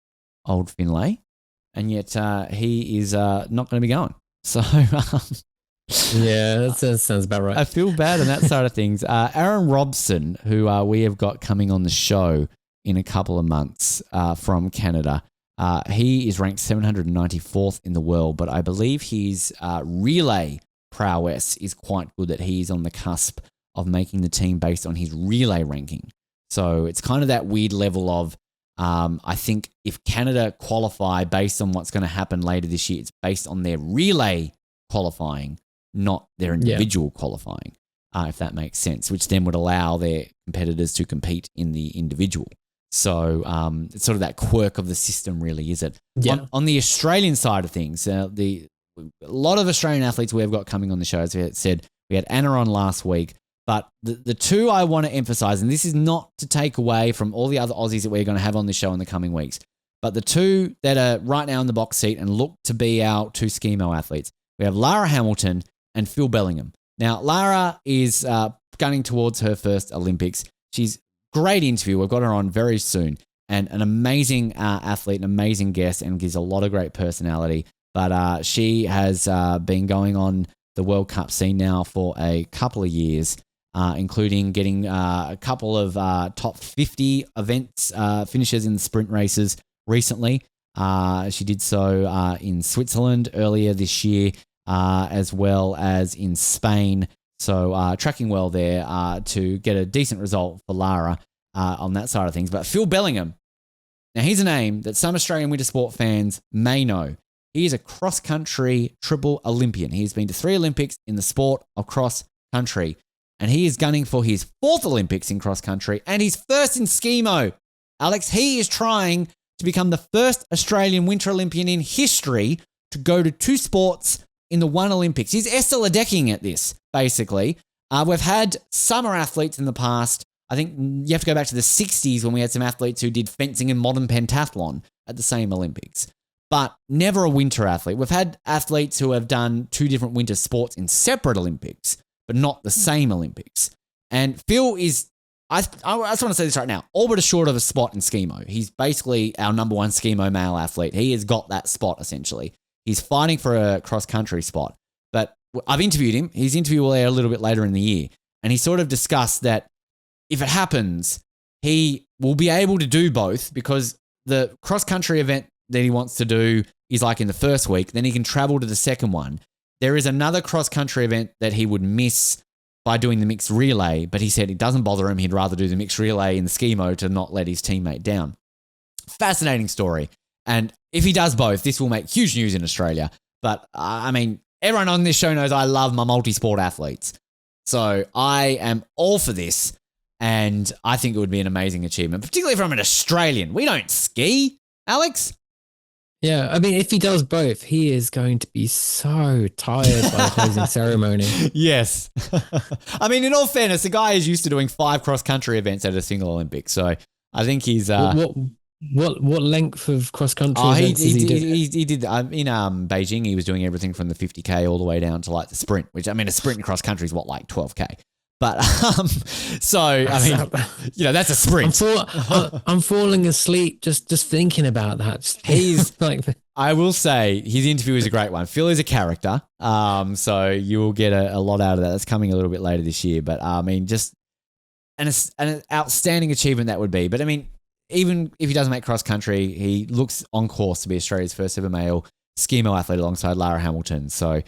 Old Finlay. And yet he is not going to be going. So yeah, that sounds about right. I feel bad on that side of things. Aaron Robson, who we have got coming on the show in a couple of months from Canada. He is ranked 794th in the world, but I believe his relay prowess is quite good, that he's on the cusp of making the team based on his relay ranking. So it's kind of that weird level of, I think if Canada qualify based on what's going to happen later this year, it's based on their relay qualifying, not their individual qualifying, if that makes sense, which then would allow their competitors to compete in the individual. So it's sort of that quirk of the system, really, is it? Yeah. On the Australian side of things, a lot of Australian athletes we've got coming on the show, as we had said, we had Anna on last week, but the two I want to emphasize, and this is not to take away from all the other Aussies that we're going to have on the show in the coming weeks, but the two that are right now in the box seat and look to be our two Skimo athletes, we have Lara Hamilton and Phil Bellingham. Now, Lara is gunning towards her first Olympics. She's great interview. We've got her on very soon, and an amazing athlete, an amazing guest, and gives a lot of great personality. But she has been going on the World Cup scene now for a couple of years, including getting a couple of top 50 events finishes in the sprint races recently. She did so in Switzerland earlier this year, as well as in Spain. So tracking well there to get a decent result for Lara on that side of things. But Phil Bellingham, now he's a name that some Australian winter sport fans may know. He is a cross-country triple Olympian. He's been to 3 Olympics in the sport of cross-country. And he is gunning for his 4th Olympics in cross-country and his first in Skimo. Alex, he is trying to become the first Australian winter Olympian in history to go to 2 sports in the one Olympics. He's Esther Ledecking at this, basically. We've had summer athletes in the past. I think you have to go back to the 60s when we had some athletes who did fencing and modern pentathlon at the same Olympics, but never a winter athlete. We've had athletes who have done 2 different winter sports in separate Olympics, but not the same Olympics. And Phil is, I just want to say this right now, all but a short of a spot in Skimo. He's basically our number 1 Skimo male athlete. He has got that spot, essentially. He's fighting for a cross-country spot. But I've interviewed him. His interview will air a little bit later in the year. And he sort of discussed that if it happens, he will be able to do both, because the cross-country event that he wants to do is like in the first week. Then he can travel to the second one. There is another cross-country event that he would miss by doing the mixed relay, but he said it doesn't bother him. He'd rather do the mixed relay in the Skimo to not let his teammate down. Fascinating story. And if he does both, this will make huge news in Australia. But I mean, everyone on this show knows I love my multi-sport athletes. So I am all for this. And I think it would be an amazing achievement, particularly from an Australian. We don't ski, Alex. Yeah, I mean, if he does both, he is going to be so tired by the closing ceremony. Yes. I mean, in all fairness, the guy is used to doing 5 cross-country events at a single Olympics. So I think he's... What length of cross-country events he did? He did in Beijing, he was doing everything from the 50K all the way down to like the sprint, which, I mean, a sprint in cross-country is what, like 12K. But so I mean, that's a sprint. I'm falling asleep just thinking about that. He's like, I will say his interview is a great one. Phil is a character, so you will get a lot out of that. That's coming a little bit later this year. But I mean, just an outstanding achievement that would be. But I mean, even if he doesn't make cross country, he looks on course to be Australia's first ever male ski athlete alongside Lara Hamilton. So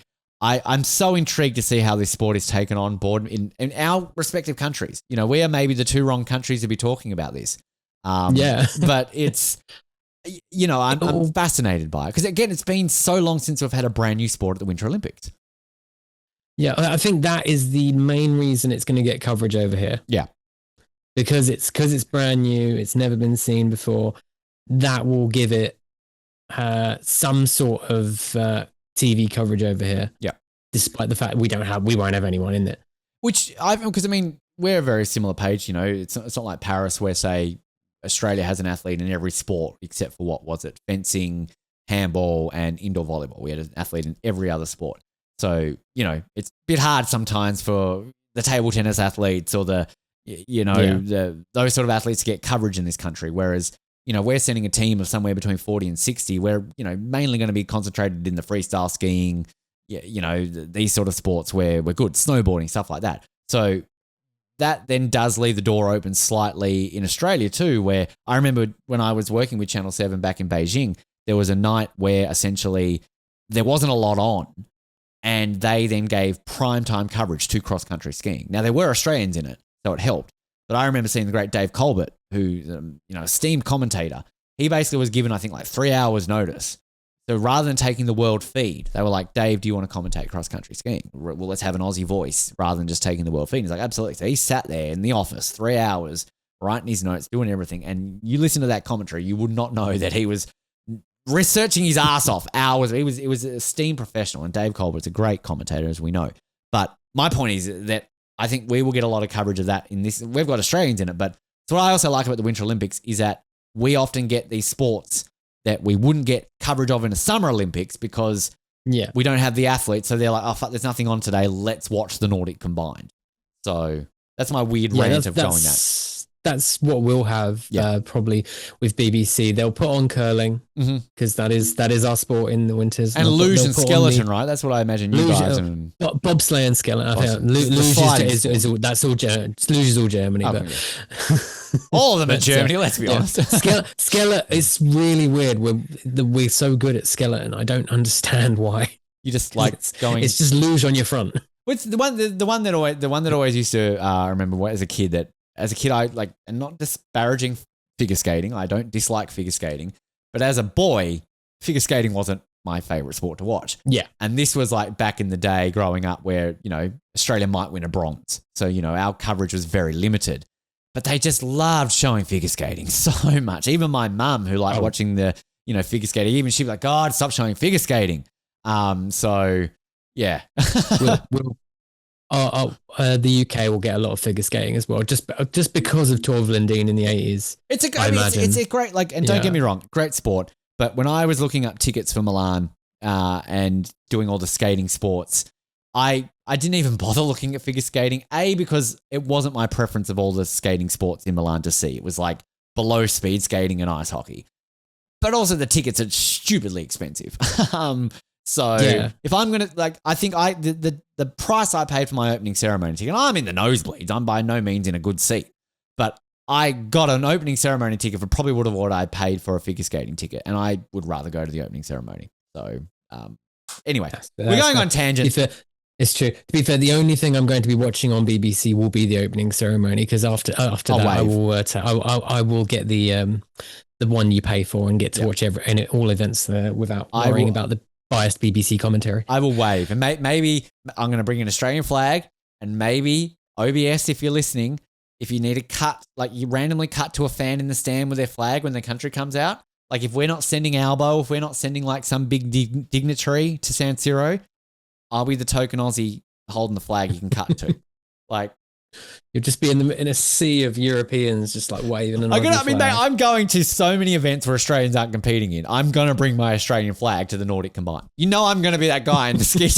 I'm so intrigued to see how this sport is taken on board in our respective countries. We are maybe the two wrong countries to be talking about this. But it's, I'm fascinated by it. Because again, it's been so long since we've had a brand new sport at the Winter Olympics. Yeah, I think that is the main reason it's going to get coverage over here. Yeah. Because it's brand new, it's never been seen before. That will give it some sort of TV coverage over here. Yeah. Despite the fact we won't have anyone in it. Because I mean, we're a very similar page, it's not like Paris where, say, Australia has an athlete in every sport except for what was it? Fencing, handball, and indoor volleyball. We had an athlete in every other sport. So, it's a bit hard sometimes for the table tennis athletes or those sort of athletes to get coverage in this country. Whereas, we're sending a team of somewhere between 40 and 60. We're, mainly going to be concentrated in the freestyle skiing, these sort of sports where we're good, snowboarding, stuff like that. So that then does leave the door open slightly in Australia too, where I remember when I was working with Channel 7 back in Beijing, there was a night where essentially there wasn't a lot on and they then gave primetime coverage to cross-country skiing. Now, there were Australians in it, so it helped. But I remember seeing the great Dave Colbert, who's esteemed commentator. He basically was given, I think, like 3 hours notice. So rather than taking the world feed, they were like, Dave, do you want to commentate cross-country skiing? Well, let's have an Aussie voice rather than just taking the world feed. And he's like, absolutely. So he sat there in the office 3 hours, writing his notes, doing everything. And you listen to that commentary, you would not know that he was researching his ass off hours. It was an esteemed professional. And Dave Colbert's a great commentator, as we know. But my point is that I think we will get a lot of coverage of that in this. We've got Australians in it, but what I also like about the Winter Olympics is that we often get these sports that we wouldn't get coverage of in a Summer Olympics because we don't have the athletes. So they're like, oh, fuck, there's nothing on today. Let's watch the Nordic combined. So that's my weird rant of going that. That's what we'll have probably with BBC. They'll put on curling because that is our sport in the winters. And luge and skeleton, right? That's what I imagine you guys. Bobsleigh and skeleton. Luge is that's all Germany. Luge is all Germany. All of them are Germany, let's be honest. Skeleton, it's really weird. We're so good at skeleton. I don't understand why. You just like going. It's just luge on your front. What's the one that always used to remember as a kid, I like, and not disparaging figure skating. I don't dislike figure skating, but as a boy, figure skating wasn't my favorite sport to watch. Yeah. And this was like back in the day growing up where, Australia might win a bronze. So, our coverage was very limited, but they just loved showing figure skating so much. Even my mum who liked watching the, figure skating, even she'd be like, God, stop showing figure skating. So yeah. The UK will get a lot of figure skating as well, just because of Torvill and Dean in the 80s. It's a great, and don't get me wrong, great sport. But when I was looking up tickets for Milan and doing all the skating sports, I didn't even bother looking at figure skating, because it wasn't my preference of all the skating sports in Milan to see. It was like below speed skating and ice hockey. But also the tickets are stupidly expensive. So if I'm going to, I think the price I paid for my opening ceremony ticket, I'm in the nosebleeds. I'm by no means in a good seat. But I got an opening ceremony ticket for probably what I paid for a figure skating ticket. And I would rather go to the opening ceremony. So anyway, we're going on tangent. It's true. To be fair, the only thing I'm going to be watching on BBC will be the opening ceremony, because after that I will get the one you pay for and get to watch all events without worrying about the biased BBC commentary. I will wave, and maybe I'm going to bring an Australian flag, and maybe OBS, if you're listening, if you need to cut, you randomly cut to a fan in the stand with their flag when the country comes out. If we're not sending Albo, if we're not sending some big dignitary to San Siro, I'll be the token Aussie holding the flag you can cut to. You'll just be in a sea of Europeans just like waving an Aussie mate, flag. I'm going to so many events where Australians aren't competing in. I'm going to bring my Australian flag to the Nordic Combined. You know I'm going to be that guy in the ski.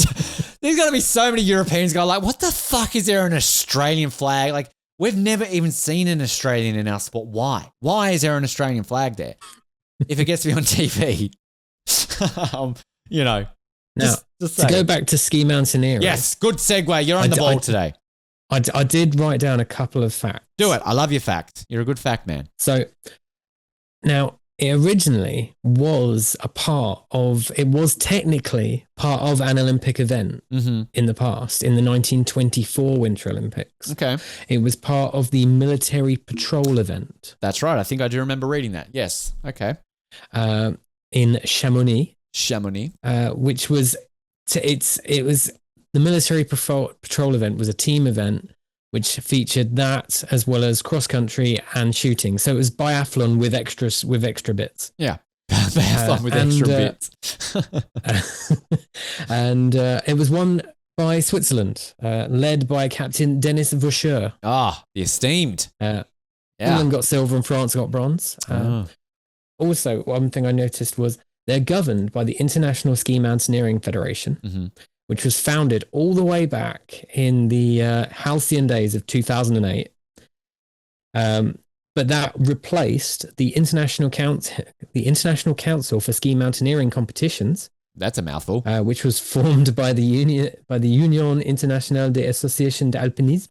There's going to be so many Europeans going like, what the fuck is there an Australian flag? Like, we've never even seen an Australian in our sport. Why? Why is there an Australian flag there? If it gets to be on TV, you know. Now, just to go back to ski mountaineering. Yes, good segue. You're on the ball today. I did write down a couple of facts. Do it. I love your facts. You're a good fact man. So now it originally was technically part of an Olympic event in the past, in the 1924 Winter Olympics. Okay. It was part of the military patrol event. That's right. I think I do remember reading that. Yes. Okay. In Chamonix. Which was, it was the military patrol event was a team event which featured that as well as cross country and shooting. So it was biathlon with extra bits. Yeah, biathlon with extra bits. And it was won by Switzerland, led by Captain Dennis Vaucheur. The esteemed. England got silver and France got bronze. Also, one thing I noticed was they're governed by the International Ski Mountaineering Federation, which was founded all the way back in the halcyon days of 2008. But that replaced the International Council for Ski Mountaineering Competitions. That's a mouthful. Which was formed by the Union Internationale des Associations d'Alpinisme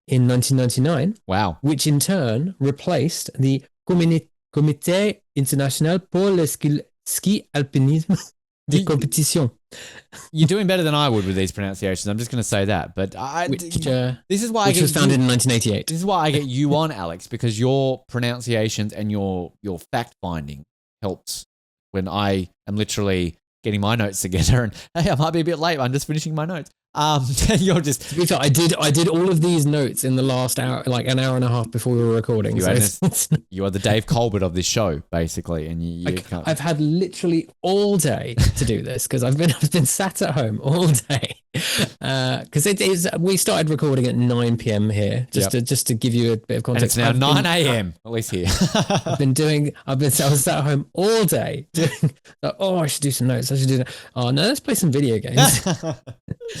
in 1999. Wow. Which in turn replaced the Comité International pour le Ski Alpinisme de Compétition. You're doing better than I would with these pronunciations. I'm just going to say that. But this is why which was founded in 1988. This is why I get you on, Alex, because your pronunciations and your fact finding helps when I am literally getting my notes together. And hey, I might be a bit late. I'm just finishing my notes. You're just. To be fair, I did all of these notes in the last hour, like an hour and a half before we were recording. You are the Dave Colbert of this show, basically, and you can't. I've had literally all day to do this because I've been sat at home all day. Because we started recording at 9 p.m. here, just to give you a bit of context. And it's now 9 a.m. at least here. I was sat at home all day doing. I should do some notes. I should do that. Oh no, let's play some video games.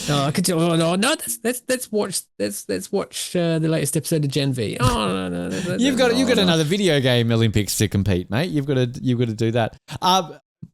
No, I could do. Oh no, let's watch the latest episode of Gen V. Oh no. You've got another video game Olympics to compete, mate. You've got to do that.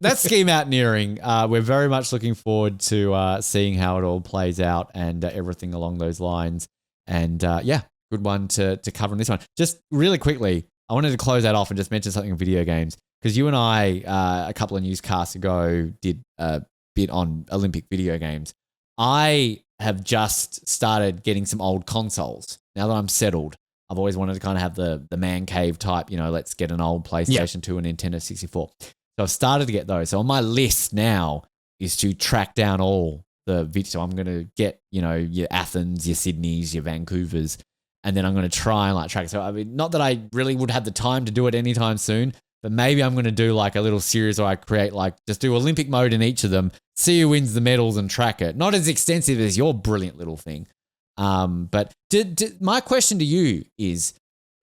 That's Ski Mountaineering. We're very much looking forward to seeing how it all plays out and everything along those lines. And good one to cover in this one. Just really quickly, I wanted to close that off and just mention something on video games because you and I a couple of newscasts ago did a bit on Olympic video games. I have just started getting some old consoles. Now that I'm settled, I've always wanted to kind of have the man cave type, let's get an old PlayStation 2 and Nintendo 64. So I've started to get those. So on my list now is to track down all the videos. So I'm going to get, your Athens, your Sydneys, your Vancouvers, and then I'm going to try and track. So I mean, not that I really would have the time to do it anytime soon, but maybe I'm going to do a little series where I create just do Olympic mode in each of them, see who wins the medals and track it. Not as extensive as your brilliant little thing. But my question to you is,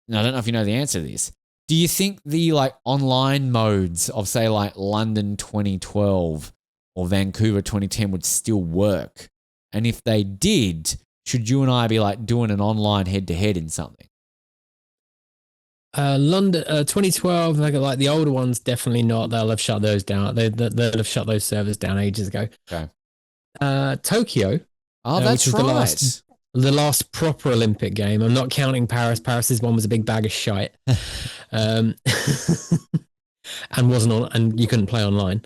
and I don't know if you know the answer to this, do you think the online modes of say London 2012 or Vancouver 2010 would still work? And if they did, should you and I be doing an online head-to-head in something? London 2012, the older ones, definitely not. They'll have shut those down. They'll have shut those servers down ages ago. Okay. Tokyo. Oh, that's right. The last proper Olympic game. I'm not counting Paris. Paris's one was a big bag of shite, and wasn't on, and you couldn't play online.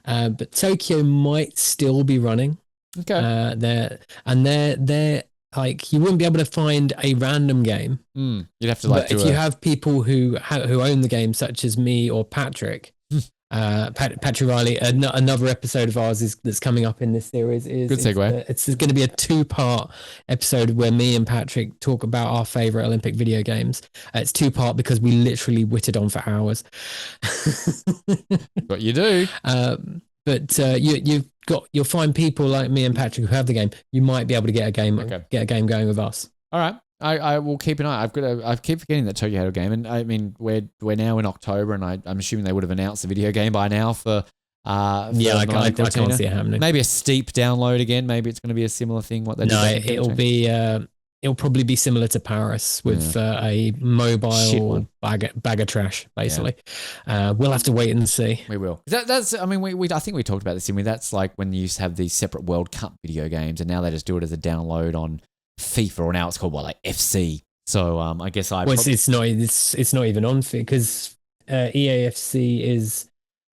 But Tokyo might still be running. Okay. They're you wouldn't be able to find a random game. You'd have to But if you have people who own the game, such as me or Patrick, Patrick Riley, another episode of ours that's coming up in this series is good segue. It's going to be a 2-part episode where me and Patrick talk about our favorite Olympic video games. It's 2-part because we literally witted on for hours. What you do. But you'll find people like me and Patrick who have the game. You might be able to get a game going with us. All right. I will keep an eye. I keep forgetting that Tokyo had a game, and I mean we're now in October, and I'm assuming they would have announced the video game by now for. I can't see it happening. Maybe a steep download again. Maybe it's going to be a similar thing. What they did. It'll probably be similar to Paris with a mobile bag of trash, basically. Yeah. We'll have to wait and see. We will. That's. I mean, I think we talked about this. I mean, that's like when you used to have these separate World Cup video games, and now they just do it as a download on FIFA, or now it's called like FC. So I guess it's not even on FIFA because EAFC is.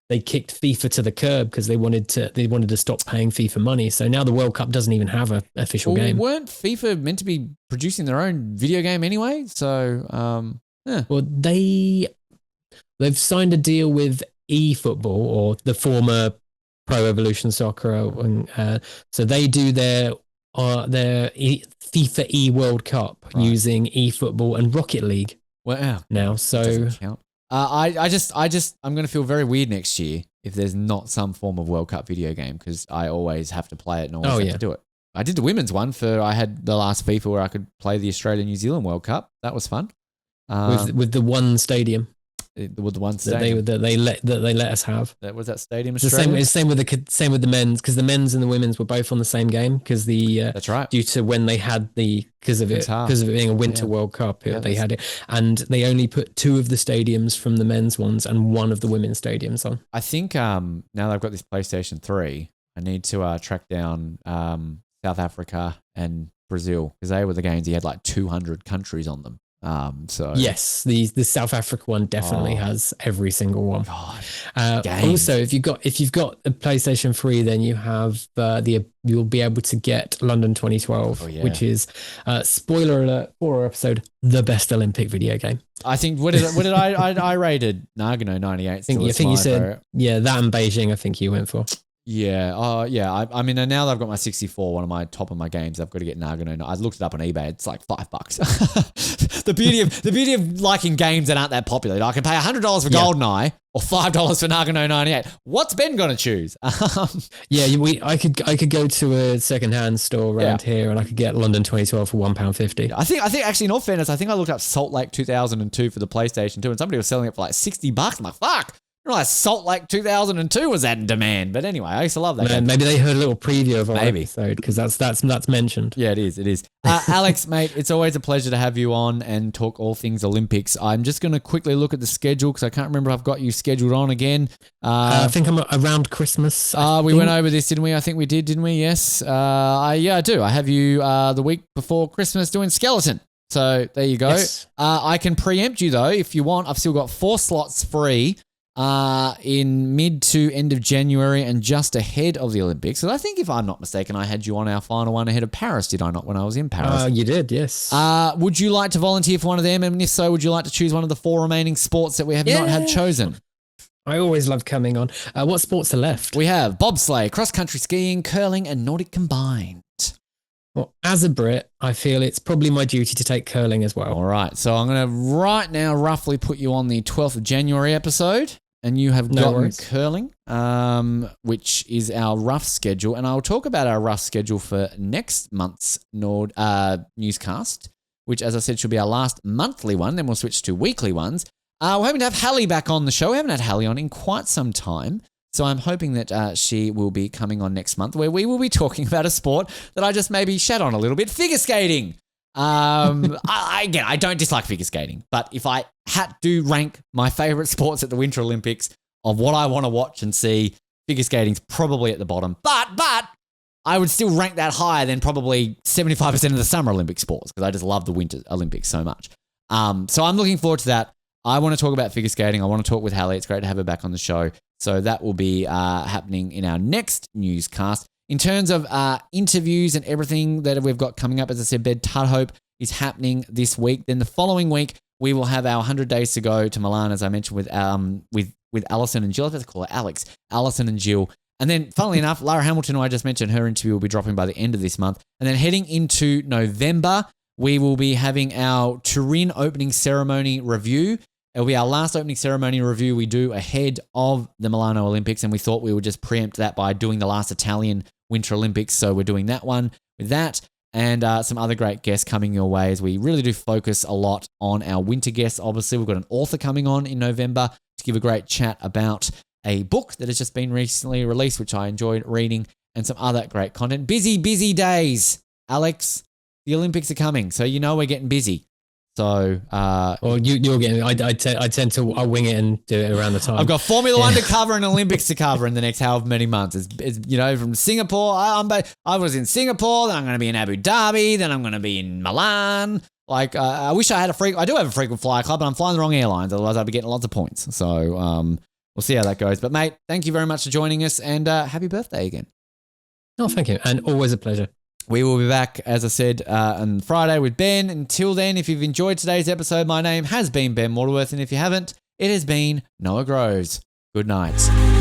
They kicked FIFA to the curb because they wanted to stop paying FIFA money. So now the World Cup doesn't even have an official game. Weren't FIFA meant to be producing their own video game anyway? So well, they've signed a deal with eFootball, or the former Pro Evolution Soccer, and so they do their FIFA E World Cup using eFootball and Rocket League. Wow. Now, so. I'm going to feel very weird next year if there's not some form of World Cup video game, because I always have to play it and always have to do it. I did the women's one I had the last FIFA where I could play the Australia-New Zealand World Cup. That was fun. With the one stadium. With the one stadium that they let us have. That was that stadium. It's the same with the men's, because the men's and the women's were both on the same game because that's right. Due to when they had because of it being a winter World Cup, they had it, and they only put 2 of the stadiums from the men's ones and 1 of the women's stadiums on. I think now that I've got this PlayStation 3, I need to track down South Africa and Brazil, because they were the games he had like 200 countries on them. So yes, the South Africa one definitely has every single one. Also, if you've got a PlayStation 3, then you have you'll be able to get London 2012, which is spoiler alert for our episode, the best Olympic video game. I think what did I rated Nagano 98. I think you said that and Beijing. I think you went for. Yeah. I mean, now that I've got my 64, one of my top of my games, I've got to get Nagano. I looked it up on eBay. It's like $5. the beauty of liking games that aren't that popular. I can pay $100 for GoldenEye or $5 for Nagano 98. What's Ben going to choose? I could go to a secondhand store around here and I could get London 2012 for £1.50. I think actually, in all fairness, I think I looked up Salt Lake 2002 for the PlayStation 2, and somebody was selling it for like $60. I'm like, fuck. I realized Salt Lake 2002 was that in demand. But anyway, I used to love that game. Maybe they heard a little preview of our episode, because that's mentioned. Yeah, it is. Alex, mate, it's always a pleasure to have you on and talk all things Olympics. I'm just going to quickly look at the schedule, because I can't remember if I've got you scheduled on again. I think I'm around Christmas. We went over this, didn't we? I think we did, didn't we? Yes. I do. I have you the week before Christmas doing skeleton. So there you go. Yes. I can preempt you, though, if you want. I've still got 4 slots free in mid to end of January and just ahead of the Olympics. So I think, if I'm not mistaken, I had you on our final one ahead of Paris, did I not, when I was in Paris? You did, yes. Would you like to volunteer for one of them? And if so, would you like to choose one of the 4 remaining sports that we have not had chosen? I always love coming on. What sports are left? We have bobsleigh, cross-country skiing, curling, and Nordic combined. Well, as a Brit, I feel it's probably my duty to take curling as well. All right. So I'm going to right now roughly put you on the 12th of January episode. And you have gotten curling, which is our rough schedule. And I'll talk about our rough schedule for next month's newscast, which, as I said, should be our last monthly one. Then we'll switch to weekly ones. We're hoping to have Hallie back on the show. We haven't had Hallie on in quite some time. So I'm hoping that she will be coming on next month, where we will be talking about a sport that I just maybe shat on a little bit, figure skating. I don't dislike figure skating, but if I had to rank my favorite sports at the Winter Olympics of what I want to watch and see, figure skating's probably at the bottom. But I would still rank that higher than probably 75% of the Summer Olympic sports, because I just love the Winter Olympics so much. So I'm looking forward to that. I want to talk about figure skating. I want to talk with Hallie. It's great to have her back on the show. So that will be happening in our next newscast. In terms of interviews and everything that we've got coming up, as I said, Bed Tudhope is happening this week. Then the following week, we will have our 100 Days to Go to Milan, as I mentioned, with Alison and Jill. I was about to call her Alex. Alison and Jill. And then, funnily enough, Lara Hamilton, who I just mentioned, her interview will be dropping by the end of this month. And then heading into November, we will be having our Turin opening ceremony review. It'll be our last opening ceremony review we do ahead of the Milano Olympics, and we thought we would just preempt that by doing the last Italian Winter Olympics. So we're doing that one with that. and some other great guests coming your way as we really do focus a lot on our winter guests. Obviously, we've got an author coming on in November to give a great chat about a book that has just been recently released, which I enjoyed reading, and some other great content. Busy, busy days, Alex. The Olympics are coming, so you know we're getting busy. So, or you're getting. I tend to wing it and do it around the time. I've got Formula One to cover and Olympics to cover in the next however many months. It's from Singapore. I was in Singapore, then I'm going to be in Abu Dhabi, then I'm going to be in Milan. Like, I wish I had I do have a frequent flyer club, but I'm flying the wrong airlines. Otherwise, I'd be getting lots of points. So, we'll see how that goes. But mate, thank you very much for joining us, and happy birthday again. Oh, thank you, and always a pleasure. We will be back, as I said, on Friday with Ben. Until then, if you've enjoyed today's episode, my name has been Ben Waterworth, and if you haven't, it has been Noah Groves. Good night.